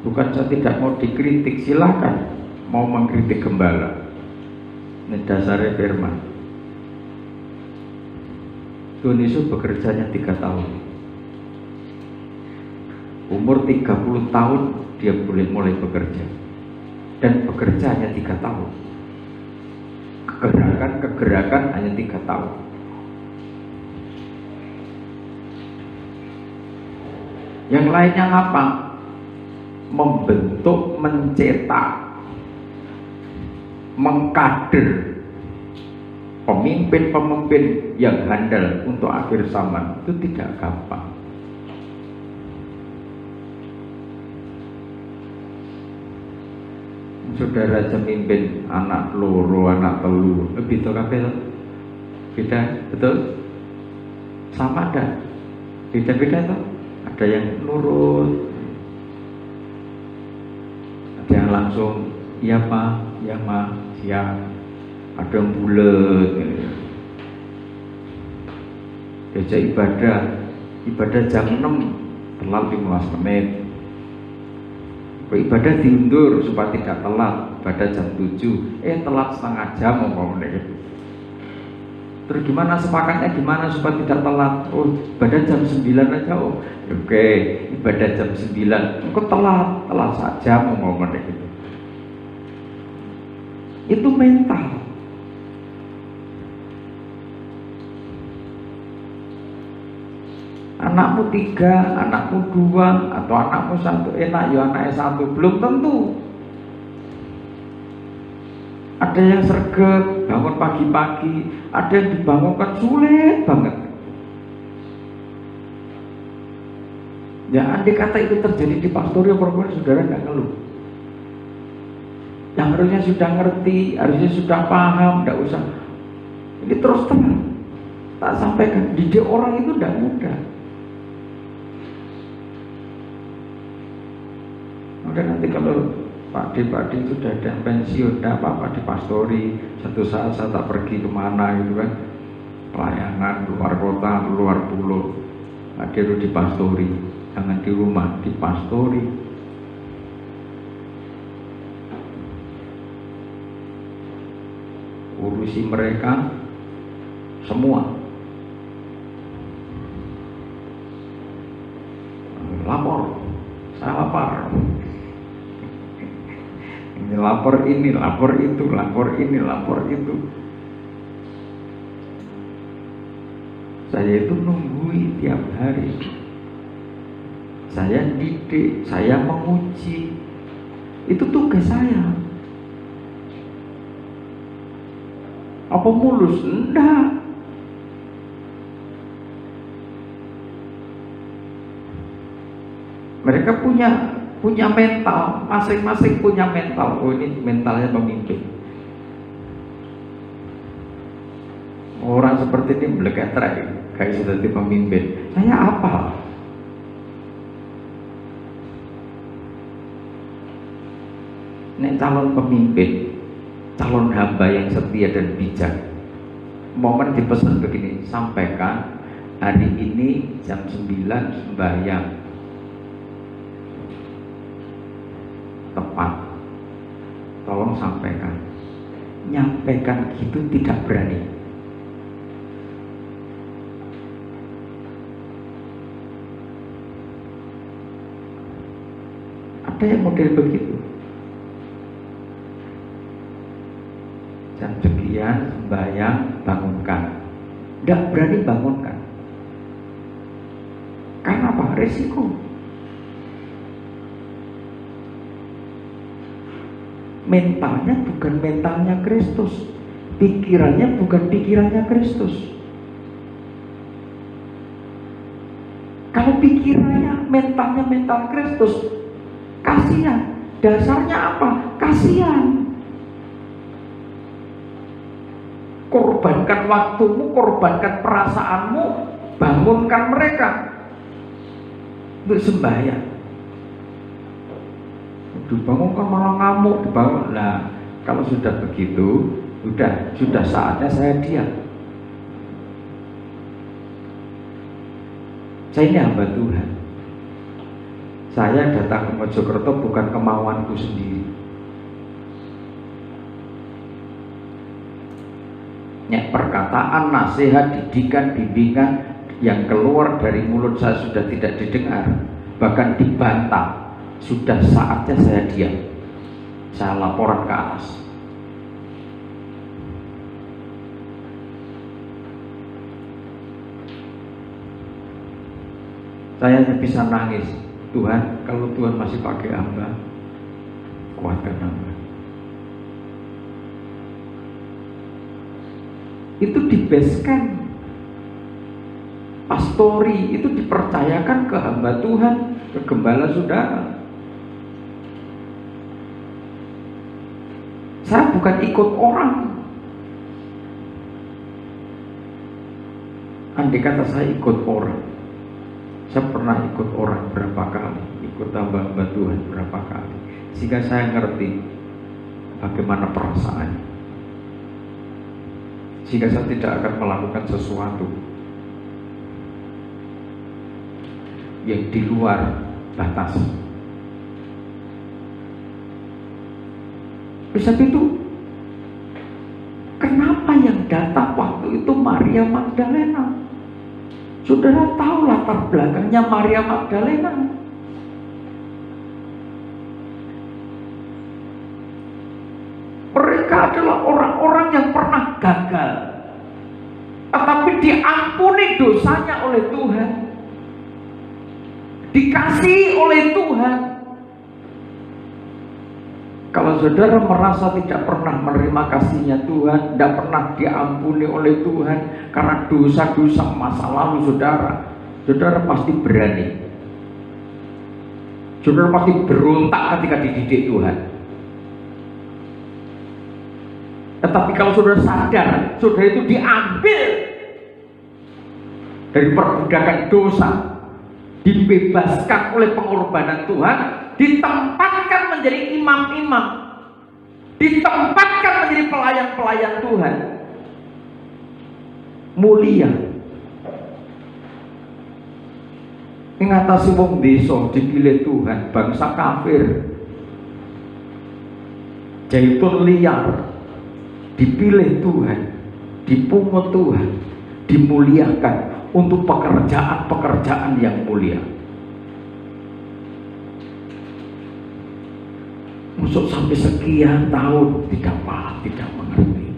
Bukan saya tidak mau dikritik, silakan mau mengkritik gembala. Ini dasarnya firman. Tuhan Yesus bekerjanya 3 tahun. Umur 30 tahun dia boleh mulai bekerja. Dan bekerja hanya 3 tahun. Kegerakan hanya 3 tahun. Yang lainnya apa? Membentuk, mencetak, mengkader pemimpin-pemimpin yang handal untuk akhir zaman. Itu tidak gampang. Saudara aja mimpin anak loro, anak telu, lebih to kabeh. Beda, betul? Sama ada. Beda-beda tuh. Ada yang nurut, ada yang langsung iya pak, iya ma, siap. Ada yang bulet gitu. Diajak ibadah jam 6 telat 15 menit. Ibadah diundur supaya tidak telat, ibadah jam 7 telat setengah jam umpamanya gitu. Terus gimana sepakatnya, gimana supaya tidak telat? Oh, ibadah jam 9 aja. Oh, oke, ibadah jam 9. Engkau telat saja umpamanya gitu. Itu mental. Anakmu 3, anakmu 2, atau anakmu 1, enak ya anaknya 1, belum tentu. Ada yang sregep, bangun pagi-pagi, ada yang dibangunkan sulit banget. Ya andai kata itu terjadi di pastorio perempuan, saudara nggak ngeluh. Yang harusnya sudah ngerti, harusnya sudah paham, nggak usah. Ini terus terang, tak sampaikan, didik orang itu nggak mudah. Maka nanti kalau Pak D sudah ada pensiun, tidak apa-apa di pastori. Satu saat saya tak pergi kemana gitu kan, pelayanan luar kota, luar pulau, hadir di pastori. Jangan di rumah, di pastori. Urusi mereka semua. Lapor, saya lapor. Ini lapor ini, lapor itu, lapor ini, lapor itu. Saya itu nunggui tiap hari. Saya didik, saya menguji. Itu tugas saya. Apa mulus? Enggak. Mereka punya mental, masing-masing punya mental. Oh, ini mentalnya pemimpin. Orang seperti ini melekat kayak seperti pemimpin. Saya apa? Ini calon pemimpin, calon hamba yang setia dan bijak. Momen dipesan begini, sampaikan hari ini jam 9 sembahyang. Tepat. Tolong sampaikan. Nyampaikan gitu tidak berani. Ada yang model begitu. Jam sekian sembahyang, bangunkan. Tidak berani bangunkan. Karena apa? Resiko. Mentalnya bukan mentalnya Kristus, pikirannya bukan pikirannya Kristus. Kalau pikirannya, mentalnya mental Kristus, kasihan. Dasarnya apa? Kasihan. Korbankan waktumu, korbankan perasaanmu, bangunkan mereka untuk sembahyang. Dibangunkan malah ngamuk, dibangun. Nah, kalau sudah begitu, sudah saatnya saya diam. Saya ini hamba Tuhan. Saya datang ke Mojokerto bukan kemauanku sendiri. Perkataan, nasihat, didikan, bimbingan yang keluar dari mulut saya sudah tidak didengar, bahkan dibantah. Sudah saatnya saya diam. Saya laporan ke atas. Saya hanya bisa nangis. Tuhan, kalau Tuhan masih pakai hamba, kuatkan hamba. Itu dibeskan. Pastori itu dipercayakan ke hamba Tuhan, ke gembala saudara. Saya bukan ikut orang. Andai kata saya ikut orang, saya pernah ikut orang berapa kali, ikut hamba-hamba Tuhan berapa kali, sehingga saya ngerti bagaimana perasaan, sehingga saya tidak akan melakukan sesuatu yang di luar batas. Sebab itu, kenapa yang datang waktu itu Maria Magdalena? Saudara tahu latar belakangnya Maria Magdalena. Mereka adalah orang-orang yang pernah gagal, tetapi diampuni dosanya oleh Tuhan, dikasihi oleh Tuhan. Kalau saudara merasa tidak pernah menerima kasihnya Tuhan, tidak pernah diampuni oleh Tuhan karena dosa-dosa masa lalu saudara, saudara pasti berani. Saudara pasti berontak ketika dididik Tuhan. Tetapi kalau saudara sadar, saudara itu diambil dari perbudakan dosa, dibebaskan oleh pengorbanan Tuhan, ditempatkan menjadi imam-imam, ditempatkan menjadi pelayan-pelayan Tuhan, mulia, mengatasi wong desa, dipilih Tuhan, bangsa kafir, jaitun liar, dipilih Tuhan, dipungut Tuhan, dimuliakan untuk pekerjaan-pekerjaan yang mulia. Masuk sampai sekian tahun tidak paham, tidak mengerti.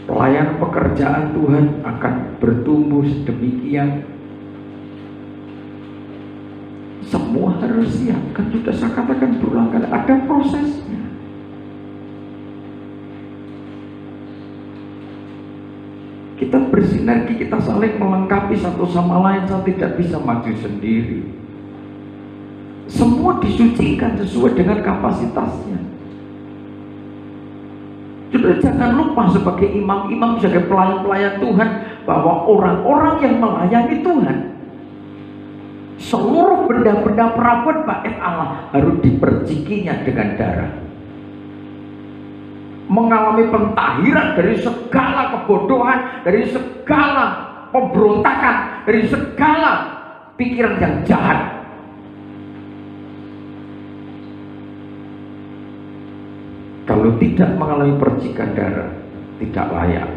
Pelayanan pekerjaan Tuhan akan bertumbuh sedemikian. Semua harus siap, kan sudah saya katakan berulang kali, ada prosesnya. Kita bersinergi, kita saling melengkapi satu sama lain. Saya tidak bisa maju sendiri. Semua disucikan sesuai dengan kapasitasnya. Sudah, jangan lupa sebagai imam-imam, sebagai pelayan-pelayan Tuhan, bahwa orang-orang yang melayani Tuhan, seluruh benda-benda perabot bait Allah harus dipercikinya dengan darah. Mengalami pentahiran dari segala kebodohan, dari segala pemberontakan, dari segala pikiran yang jahat. Kalau tidak mengalami percikan darah, tidak layak.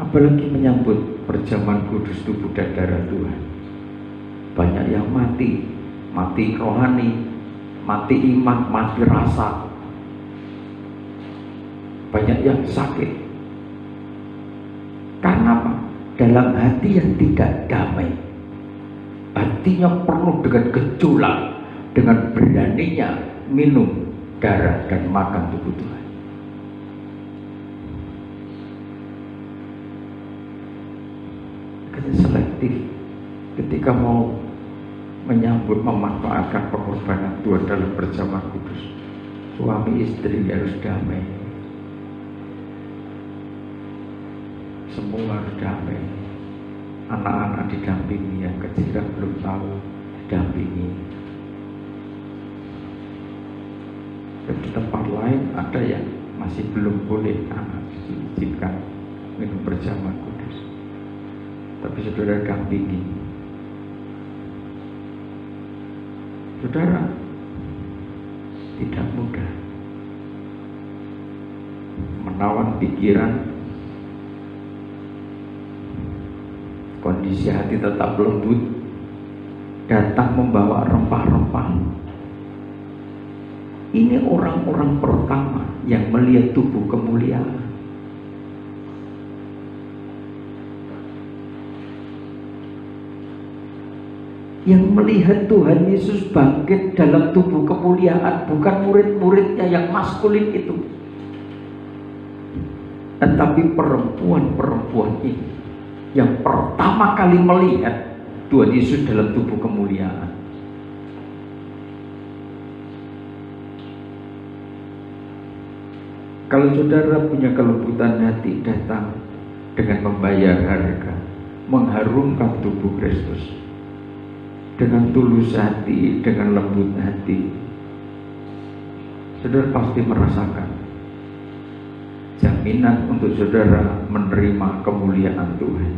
Apalagi menyambut perjamuan kudus tubuh dan darah Tuhan. Banyak yang mati, mati rohani, mati iman, mati rasa. Banyak yang sakit. Karena apa? Dalam hati yang tidak damai. Hatinya penuh dengan gejolak, dengan beraninya minum darah dan makan tubuh Tuhan. Karena selektif ketika mau menyambut, memanfaatkan pengorbanan Tuhan dalam perjamuan kudus. Suami istri harus damai, semua harus damai. Anak-anak didampingi, yang kecil kan belum tahu, didampingi. Dan di tempat lain ada yang masih belum boleh anak diizinkan minum perjamuan kudus, tapi saudara dampingi. Saudara, tidak mudah menawan pikiran, kondisi hati tetap lembut, datang membawa rempah-rempah. Ini orang-orang pertama yang melihat tubuh kemuliaan. Yang melihat Tuhan Yesus bangkit dalam tubuh kemuliaan, bukan murid-muridnya yang maskulin itu, tetapi perempuan-perempuan ini yang pertama kali melihat Tuhan Yesus dalam tubuh kemuliaan. Kalau saudara punya kelembutan hati, datang dengan membayar harga, mengharumkan tubuh Kristus, dengan tulus hati, dengan lembut hati, saudara pasti merasakan jaminan untuk saudara menerima kemuliaan Tuhan.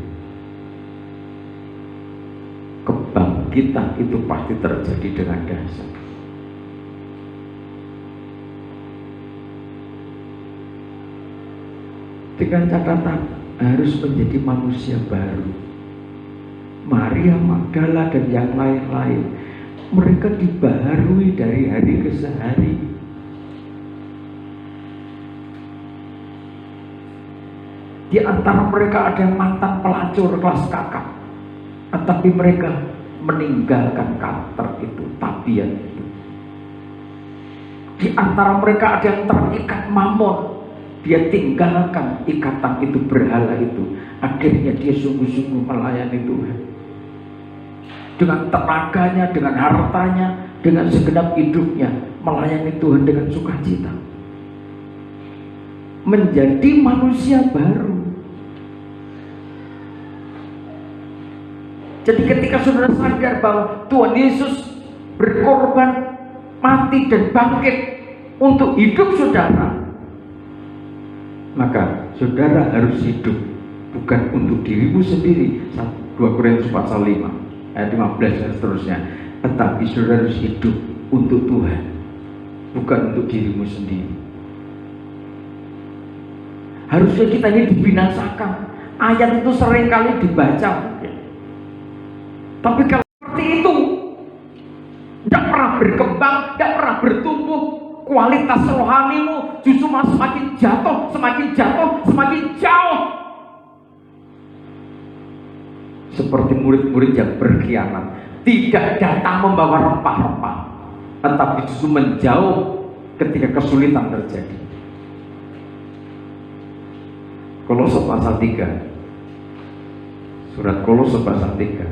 Kebangkitan itu pasti terjadi dengan dahsyat. Dengan catatan harus menjadi manusia baru. Maria Magdala dan yang lain-lain, mereka dibaharui dari hari ke hari. Di antara mereka ada yang mantan pelacur kelas kakap, tetapi mereka meninggalkan karakter itu, tabiat itu. Di antara mereka ada yang terikat mamon, dia tinggalkan ikatan itu, berhala itu. Akhirnya dia sungguh-sungguh melayani Tuhan dengan tenaganya, dengan hartanya, dengan segenap hidupnya, melayani Tuhan dengan sukacita, menjadi manusia baru. Jadi ketika saudara sadar bahwa Tuhan Yesus berkorban, mati dan bangkit untuk hidup saudara, maka saudara harus hidup bukan untuk dirimu sendiri, 2 Korintus pasal 5 ayat 15 dan seterusnya, tetapi saudara harus hidup untuk Tuhan, bukan untuk dirimu sendiri. Harusnya kita ini dibinasakan. Ayat itu seringkali dibaca, tapi kalau seperti itu tidak pernah berkembang, tidak pernah bertumbuh, kualitas rohanimu justru malah semakin jatuh, semakin jauh. Seperti murid-murid yang berkhianat, tidak datang membawa rempah-rempah, tetapi justru menjauh ketika kesulitan terjadi. Kolose pasal 3. Surat Kolose pasal 3.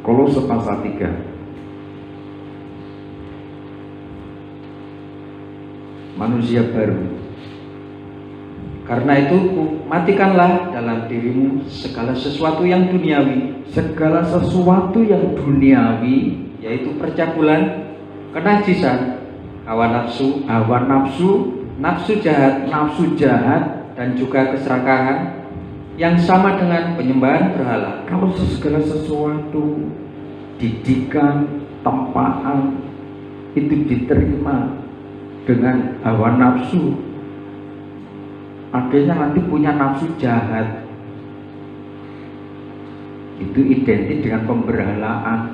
Kolose pasal 3. Manusia baru. Karena itu matikanlah dalam dirimu segala sesuatu yang duniawi, Segala sesuatu yang duniawi, yaitu percabulan, kenajisan, hawa nafsu, nafsu jahat, dan juga keserakahan yang sama dengan penyembahan berhala. kalau segala sesuatu, didikan, tempaan itu diterima dengan hawa nafsu, akhirnya nanti punya nafsu jahat. Itu identik dengan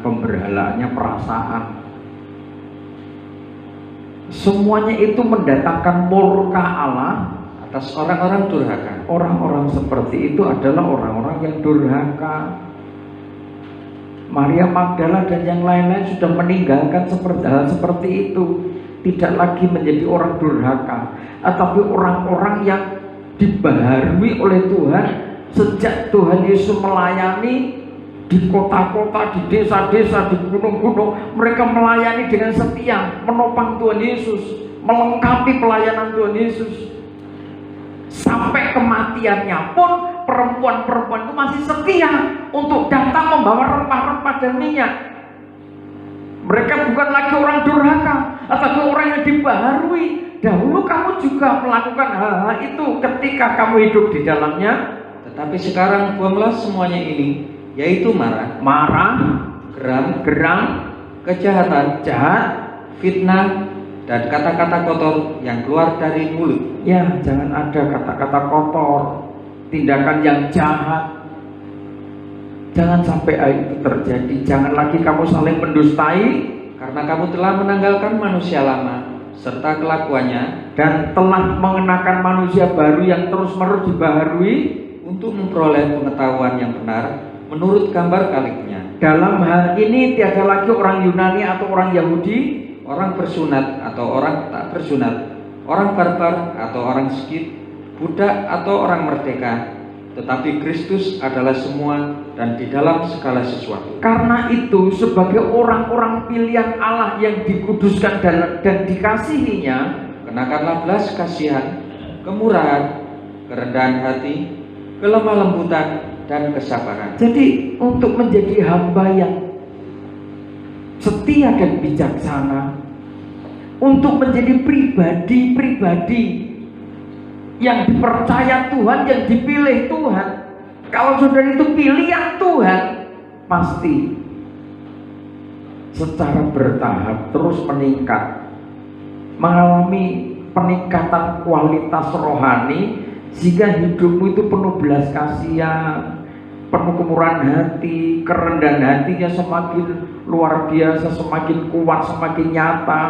pemberhalaannya perasaan. Semuanya itu mendatangkan murka Allah Atas orang-orang durhaka. Orang-orang seperti itu adalah orang-orang yang durhaka. Maria Magdala dan yang lain-lain sudah meninggalkan hal seperti itu, tidak lagi menjadi orang durhaka, tetapi orang-orang yang dibaharui oleh Tuhan. Sejak Tuhan Yesus melayani di kota-kota, di desa-desa, di gunung-gunung, mereka melayani dengan setia, menopang Tuhan Yesus, melengkapi pelayanan Tuhan Yesus. Sampai kematiannya pun perempuan-perempuan itu masih setia untuk datang membawa rempah-rempah dan minyak. Mereka bukan lagi orang durhaka, tetapi orang yang dibaharui. Dahulu kamu juga melakukan hal-hal itu ketika kamu hidup di dalamnya. Tetapi sekarang buanglah semuanya ini, yaitu marah, geram, kejahatan, fitnah, dan kata-kata kotor yang keluar dari mulut. Ya, jangan ada kata-kata kotor, tindakan yang jahat. Jangan sampai hal itu terjadi. Jangan lagi kamu saling mendustai, karena kamu telah menanggalkan manusia lama serta kelakuannya, dan telah mengenakan manusia baru yang terus-menerus dibaharui untuk memperoleh pengetahuan yang benar menurut gambar kaliknya. Dalam hal ini tiada lagi orang Yunani atau orang Yahudi, orang bersunat atau orang tak bersunat, orang barbar atau orang Skit, budak atau orang merdeka, tetapi Kristus adalah semua dan di dalam segala sesuatu. Karena itu sebagai orang-orang pilihan Allah yang dikuduskan dan dikasihinya, kenakanlah belas kasihan, kemurahan, kerendahan hati, kelemah lembutan, dan kesabaran. Jadi untuk menjadi hamba yang setia dan bijaksana, untuk menjadi pribadi-pribadi yang dipercaya Tuhan, yang dipilih Tuhan. Kalau saudara itu pilihan Tuhan, pasti secara bertahap terus meningkat, mengalami peningkatan kualitas rohani, sehingga hidupmu itu penuh belas kasihan, penuh kemurahan hati, kerendahan hatinya semakin luar biasa, semakin kuat, semakin nyata,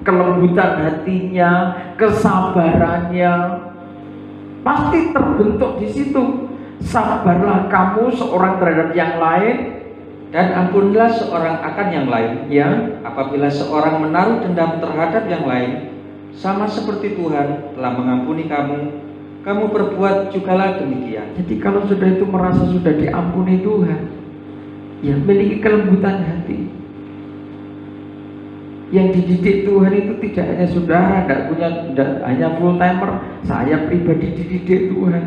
kelembutan hatinya, kesabarannya pasti terbentuk di situ. Sabarlah kamu seorang terhadap yang lain, dan ampunilah seorang akan yang lain. ya. Apabila seorang menaruh dendam terhadap yang lain, sama seperti Tuhan telah mengampuni kamu, kamu berbuat jugalah demikian. Jadi kalau sudah itu merasa sudah diampuni Tuhan, ya miliki kelembutan hati. Yang dididik Tuhan itu tidak hanya saudara, tidak hanya full timer. Saya pribadi dididik Tuhan.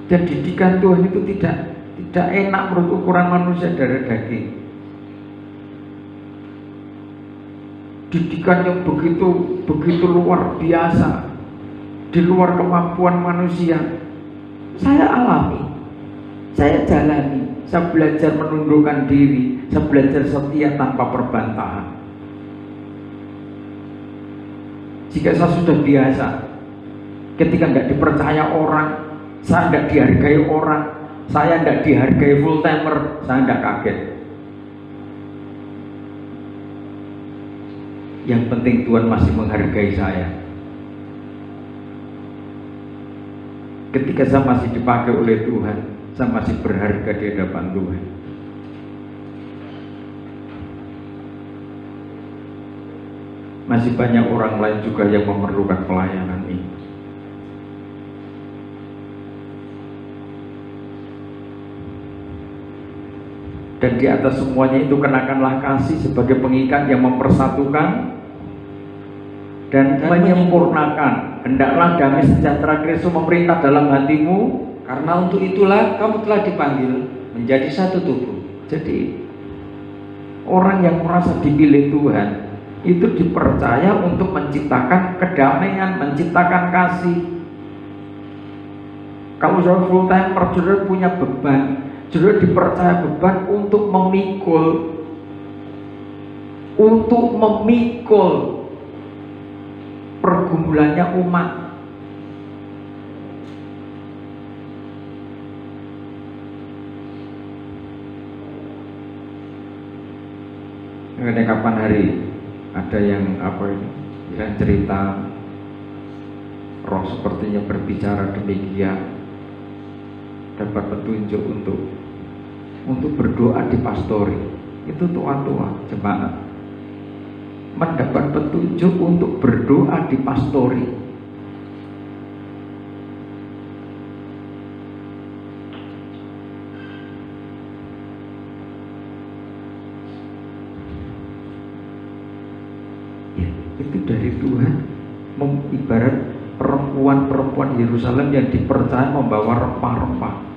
Dan didikan Tuhan itu tidak enak menurut ukuran manusia darah daging. Didikan yang begitu luar biasa, di luar kemampuan manusia. Saya alami, saya jalani, saya belajar menundukkan diri, saya belajar setia tanpa perbantahan. Jika saya sudah biasa, ketika tidak dipercaya orang, saya tidak dihargai orang, saya tidak dihargai full timer, saya tidak kaget. Yang penting Tuhan masih menghargai saya. ketika saya masih dipakai oleh Tuhan, saya masih berharga di hadapan Tuhan. Masih banyak orang lain juga yang memerlukan pelayanan ini. Dan di atas semuanya itu kenakanlah kasih sebagai pengikat yang mempersatukan dan menyempurnakan. Hendaklah damai sejahtera Kristus memerintah dalam hatimu, karena untuk itulah kamu telah dipanggil menjadi satu tubuh. Jadi orang yang merasa dipilih Tuhan itu dipercaya untuk menciptakan kedamaian, menciptakan kasih. Kalau saudara full time, saudara punya beban, saudara dipercaya beban untuk memikul pergumulannya umat. Kadang kapan hari ada yang yang cerita roh sepertinya berbicara demikian, dapat petunjuk untuk berdoa di pastori. Itu tua-tua jemaat mendapat petunjuk untuk berdoa di pastori. Ya, itu dari Tuhan, ibarat perempuan-perempuan Yerusalem yang dipercaya membawa rempah-rempah.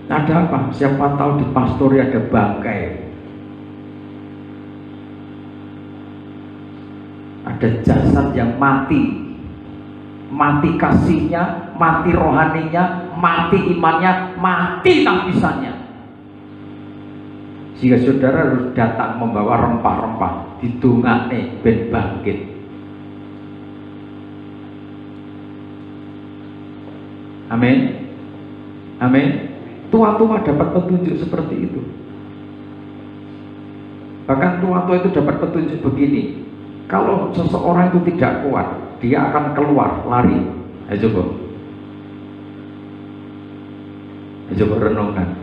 Ada apa? Siapa tahu di pastori ada bangkai, ada jasad yang mati kasihnya, mati rohaninya, mati imannya, mati tampisannya. Jika saudara harus datang membawa rempah-rempah, didongakne ben bangkit. Amin. Amin. Tua-tua dapat petunjuk seperti itu. Bahkan tua-tua itu dapat petunjuk begini. Kalau seseorang itu tidak kuat, dia akan keluar, lari. Ayo coba renungkan.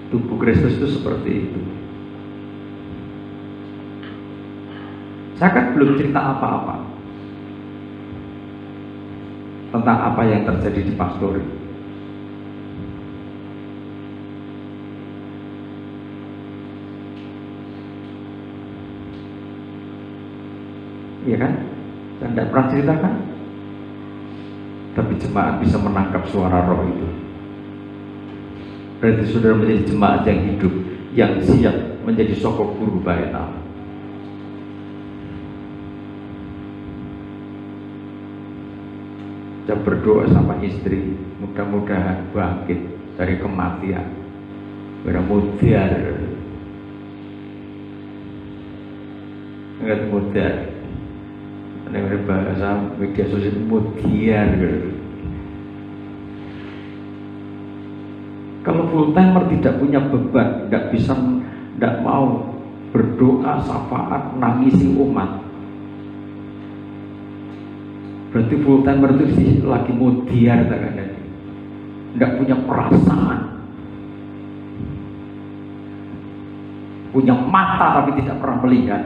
Tubuh Kristus itu seperti itu. Saya kan belum cerita apa-apa tentang apa yang terjadi di pastori. Iya kan? Saya tidak pernah ceritakan. Tapi jemaat bisa menangkap suara roh itu. Berarti saudara menjadi jemaat yang hidup, yang siap menjadi sokok guru bait Allah. Saya berdoa sama istri, mudah-mudahan bangkit dari kematian. Mudah-mudahan enggak mudah. Ini bahasa media sosial mudian. Kalau full timer tidak punya beban, tidak mau berdoa, syafaat, nangisi umat, berarti full timer itu lagi mudian, tidak punya perasaan, punya mata tapi tidak pernah melihat,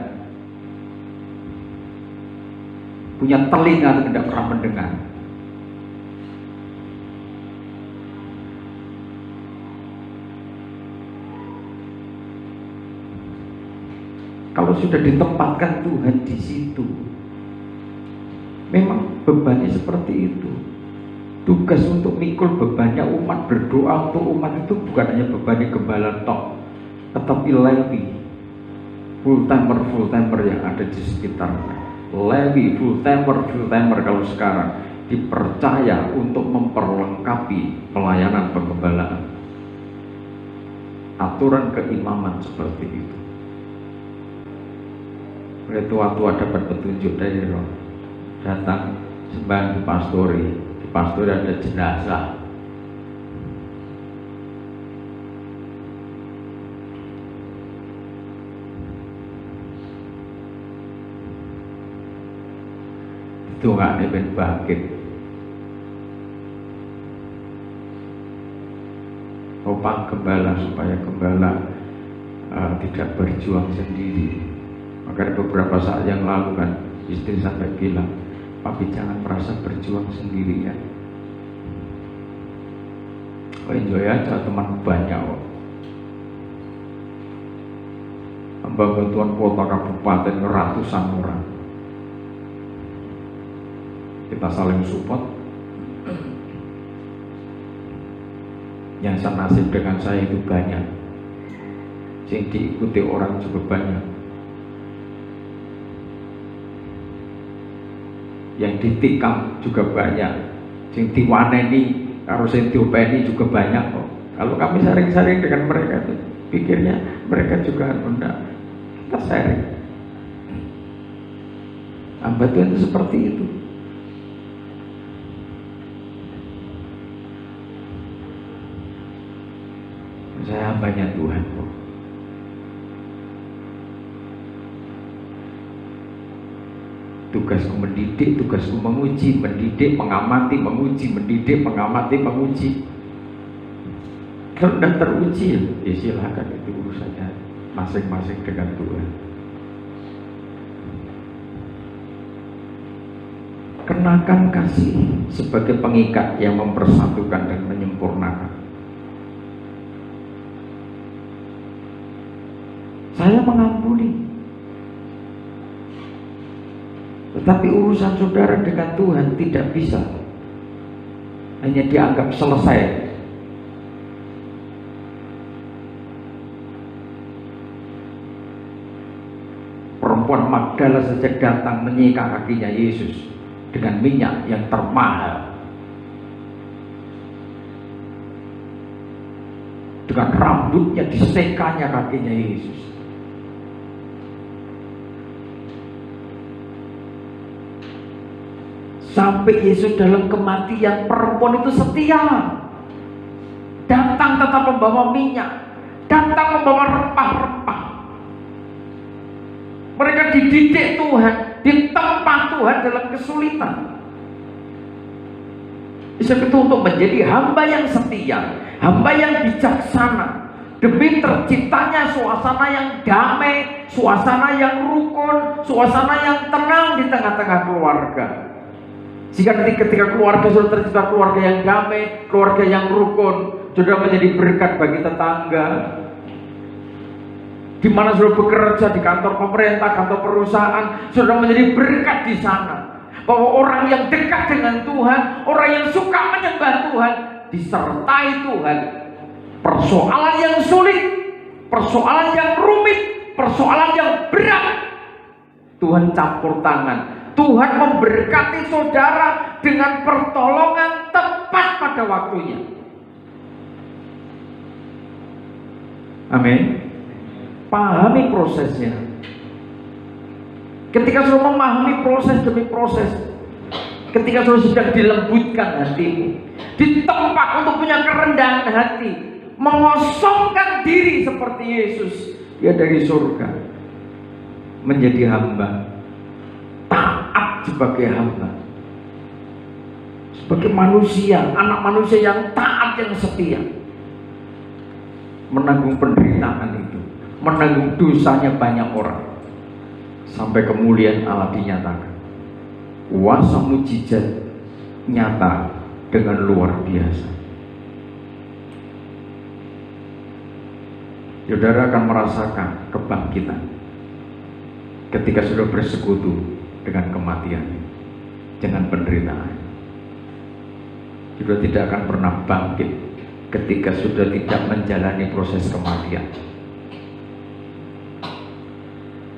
punya telinga tapi tidak pernah mendengar. Kalau sudah ditempatkan Tuhan di situ, memang bebannya seperti itu. Tugas untuk mikul bebannya umat, berdoa untuk umat itu bukan hanya bebannya gembala tok, tetapi Lewi, full timer yang ada di sekitarnya. Lewi full timer kalau sekarang dipercaya untuk memperlengkapi pelayanan pengembalaan. Aturan keimaman seperti itu. Tua-tua dapat petunjuk dari roh, datang sembahyang di pastori ada jenazah, dongane ben bangkit. Opang gembala supaya gembala tidak berjuang sendiri. Maka beberapa saat yang lalu kan istri sampai bilang, "Papi jangan merasa berjuang sendiri ya. Oh, enjoy aja, teman banyak kok." Hamba bantuan kota kabupaten ratusan orang. Kita saling support. Yang senasib dengan saya itu banyak, yang diikuti orang juga banyak, yang ditikam juga banyak, yang diwaneni karo sing diopeni juga banyak kok. Kalau kami sharing-sharing dengan mereka itu pikirnya mereka juga enggak, kita sharing. Hamba Tuhan itu seperti itu. Saya hambanya Tuhan kok. Tugasku mendidik, tugasku menguji, mendidik, mengamati, menguji, mendidik, mengamati, menguji. Kalau sudah teruji, ya silakan, itu urusannya masing-masing dengan Tuhan. Kenakan kasih sebagai pengikat yang mempersatukan dan menyempurnakan. Saya mengampuni, tetapi urusan saudara dengan Tuhan tidak bisa hanya dianggap selesai. Perempuan Magdala saja datang menyikat kakinya Yesus dengan minyak yang termahal, dengan rambutnya disekanya kakinya Yesus. Sampai Yesus dalam kematian, perempuan itu setia, datang tetap membawa minyak, datang membawa rempah-rempah. Mereka dididik Tuhan, ditempa Tuhan dalam kesulitan. Yesus itu untuk menjadi hamba yang setia, hamba yang bijaksana, demi terciptanya suasana yang damai, suasana yang rukun, suasana yang tenang di tengah-tengah keluarga. Jika ketika keluarga sudah tercipta keluarga yang damai, keluarga yang rukun, sudah menjadi berkat bagi tetangga. Di mana sudah bekerja di kantor pemerintah, kantor perusahaan, sudah menjadi berkat di sana. Bahwa orang yang dekat dengan Tuhan, orang yang suka menyembah Tuhan, disertai Tuhan. Persoalan yang sulit, persoalan yang rumit, persoalan yang berat, Tuhan campur tangan. Tuhan memberkati saudara dengan pertolongan tepat pada waktunya. Amin. Pahami prosesnya. Ketika sudah memahami proses demi proses, ketika sudah dilembutkan hatimu, ditempa untuk punya kerendahan hati, mengosongkan diri seperti Yesus, dia dari surga menjadi hamba, taat sebagai hamba, sebagai manusia, anak manusia yang taat, yang setia, menanggung penderitaan itu, menanggung dosanya banyak orang, sampai kemuliaan Allah dinyatakan. Kuasa mujizat nyata dengan luar biasa. Saudara akan merasakan kebangkitan ketika sudah bersekutu dengan kematian, dengan penderitaan. Sudah tidak akan pernah bangkit ketika sudah tidak menjalani proses kematian.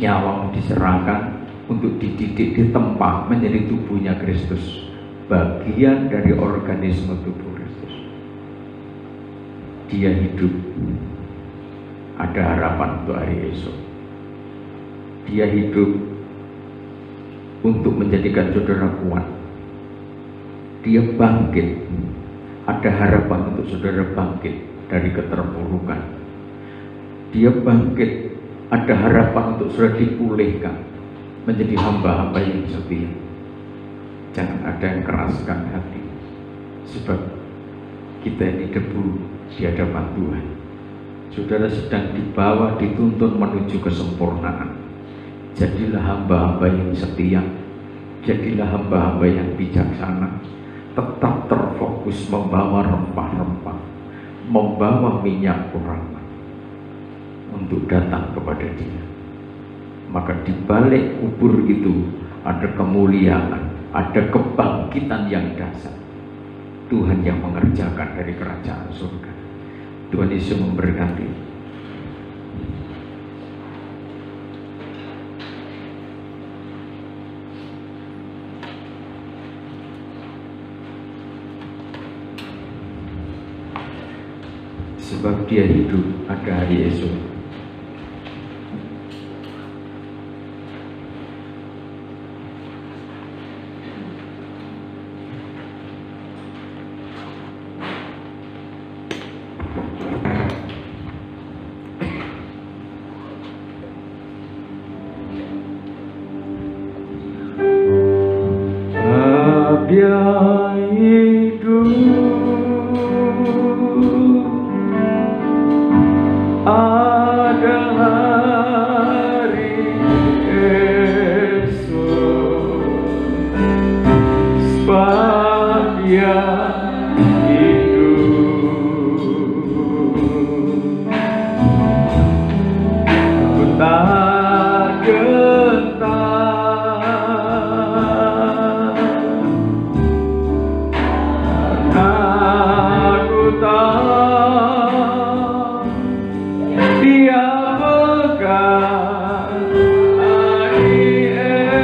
Nyawamu diserahkan untuk dididik, ditempa menjadi tubuhnya Kristus, bagian dari organisme tubuh Kristus. Dia hidup, ada harapan untuk hari esok. Dia hidup untuk menjadikan saudara kuat. Dia bangkit, ada harapan untuk saudara bangkit dari keterpurukan. Dia bangkit, ada harapan untuk saudara dipulihkan menjadi hamba-hamba yang setia. Jangan ada yang keraskan hati, sebab kita ini debu di hadapan Tuhan. Saudara sedang dibawa, dituntun menuju kesempurnaan. Jadilah hamba-hamba yang setia, jadilah hamba-hamba yang bijaksana, tetap terfokus membawa rempah-rempah, membawa minyak kuraman untuk datang kepada Dia. Maka di balik kubur itu ada kemuliaan, ada kebangkitan yang dahsyat. Tuhan yang mengerjakan dari kerajaan surga. Tuhan Yesus memberkati. Sebab Dia hidup, ada hari esok. Dia hidup, ada hari esok, sebab Dia hidup. Aku tak gentar, aku tahu Dia pegang hari esok.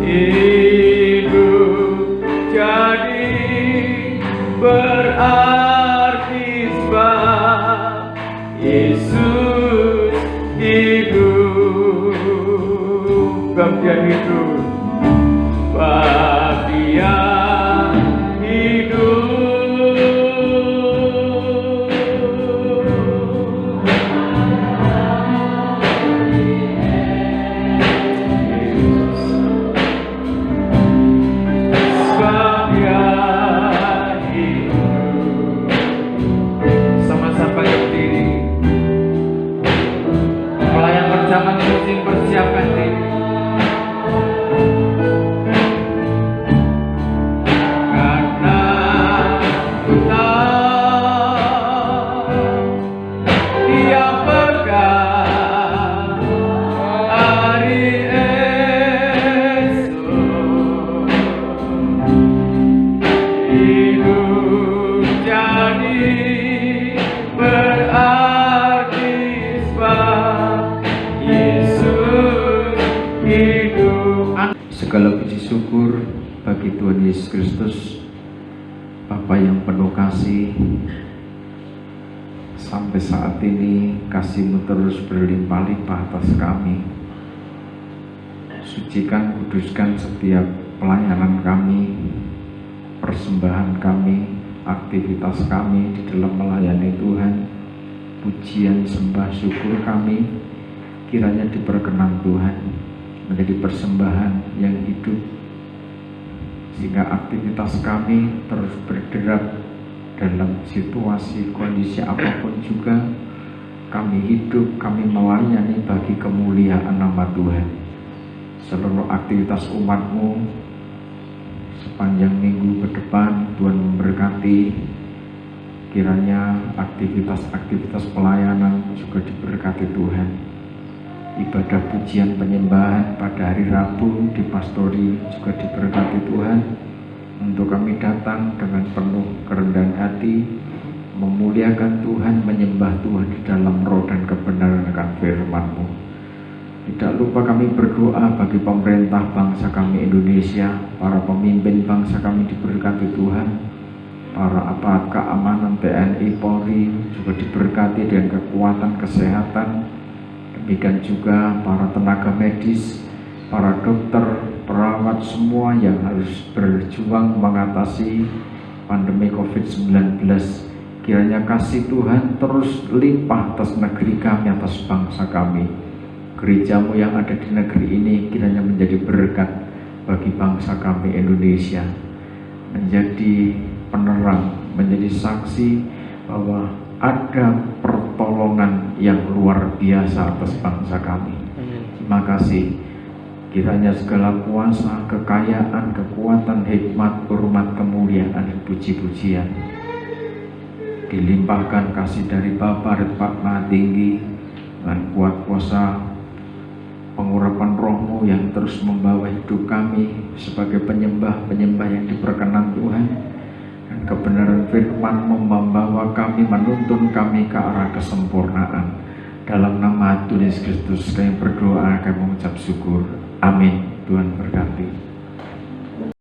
Hidup jadi berarti sebab Yesus hidup. Sebab Dia hidup, sebab Dia hidup. Sebab Dia hidup. Sama-sama berdiri. Pelayan perjamuan musik persiapkan diri. Segala puji syukur bagi Tuhan Yesus Kristus, Bapa yang penuh kasih. Sampai saat ini kasih-Mu terus berlimpah-limpah atas kami. Sucikan, kuduskan setiap pelayanan kami, persembahan kami, aktivitas kami di dalam melayani Tuhan. Pujian, sembah, syukur kami kiranya diperkenan Tuhan menjadi persembahan yang hidup, sehingga aktivitas kami terus bergerak dalam situasi kondisi apapun juga. Kami hidup, kami melayani bagi kemuliaan nama Tuhan. Seluruh aktivitas umat-Mu sepanjang minggu ke depan Tuhan memberkati. Kiranya aktivitas-aktivitas pelayanan juga diberkati Tuhan. Ibadah pujian penyembahan pada hari Rabu di pastori juga diberkati Tuhan. Untuk kami datang dengan penuh kerendahan hati, memuliakan Tuhan, menyembah Tuhan di dalam roh dan kebenaran akan firman-Mu. Tidak lupa kami berdoa bagi pemerintah bangsa kami Indonesia, para pemimpin bangsa kami diberkati Tuhan, para aparat keamanan TNI Polri juga diberkati dengan kekuatan kesehatan. Demikian juga para tenaga medis, para dokter, perawat, semua yang harus berjuang mengatasi pandemi COVID-19. Kiranya kasih Tuhan terus limpah atas negeri kami, atas bangsa kami. gerejamu yang ada di negeri ini kiranya menjadi berkat bagi bangsa kami Indonesia, menjadi penerang, menjadi saksi bahwa ada pertolongan yang luar biasa atas bangsa kami. Terima kasih. Kiranya segala kuasa, kekayaan, kekuatan, hikmat, hormat, kemuliaan, dan puji-pujian dilimpahkan kasih dari Bapa dan Pak Maha Tinggi dengan kuat kuasa pengurapan Roh-Mu yang terus membawa hidup kami sebagai penyembah-penyembah yang diperkenan Tuhan, dan kebenaran firman-Mu membawa kami, menuntun kami ke arah kesempurnaan. Dalam nama Tuhan Yesus Kristus kami berdoa, kami mengucap syukur. Amin. Tuhan berkati.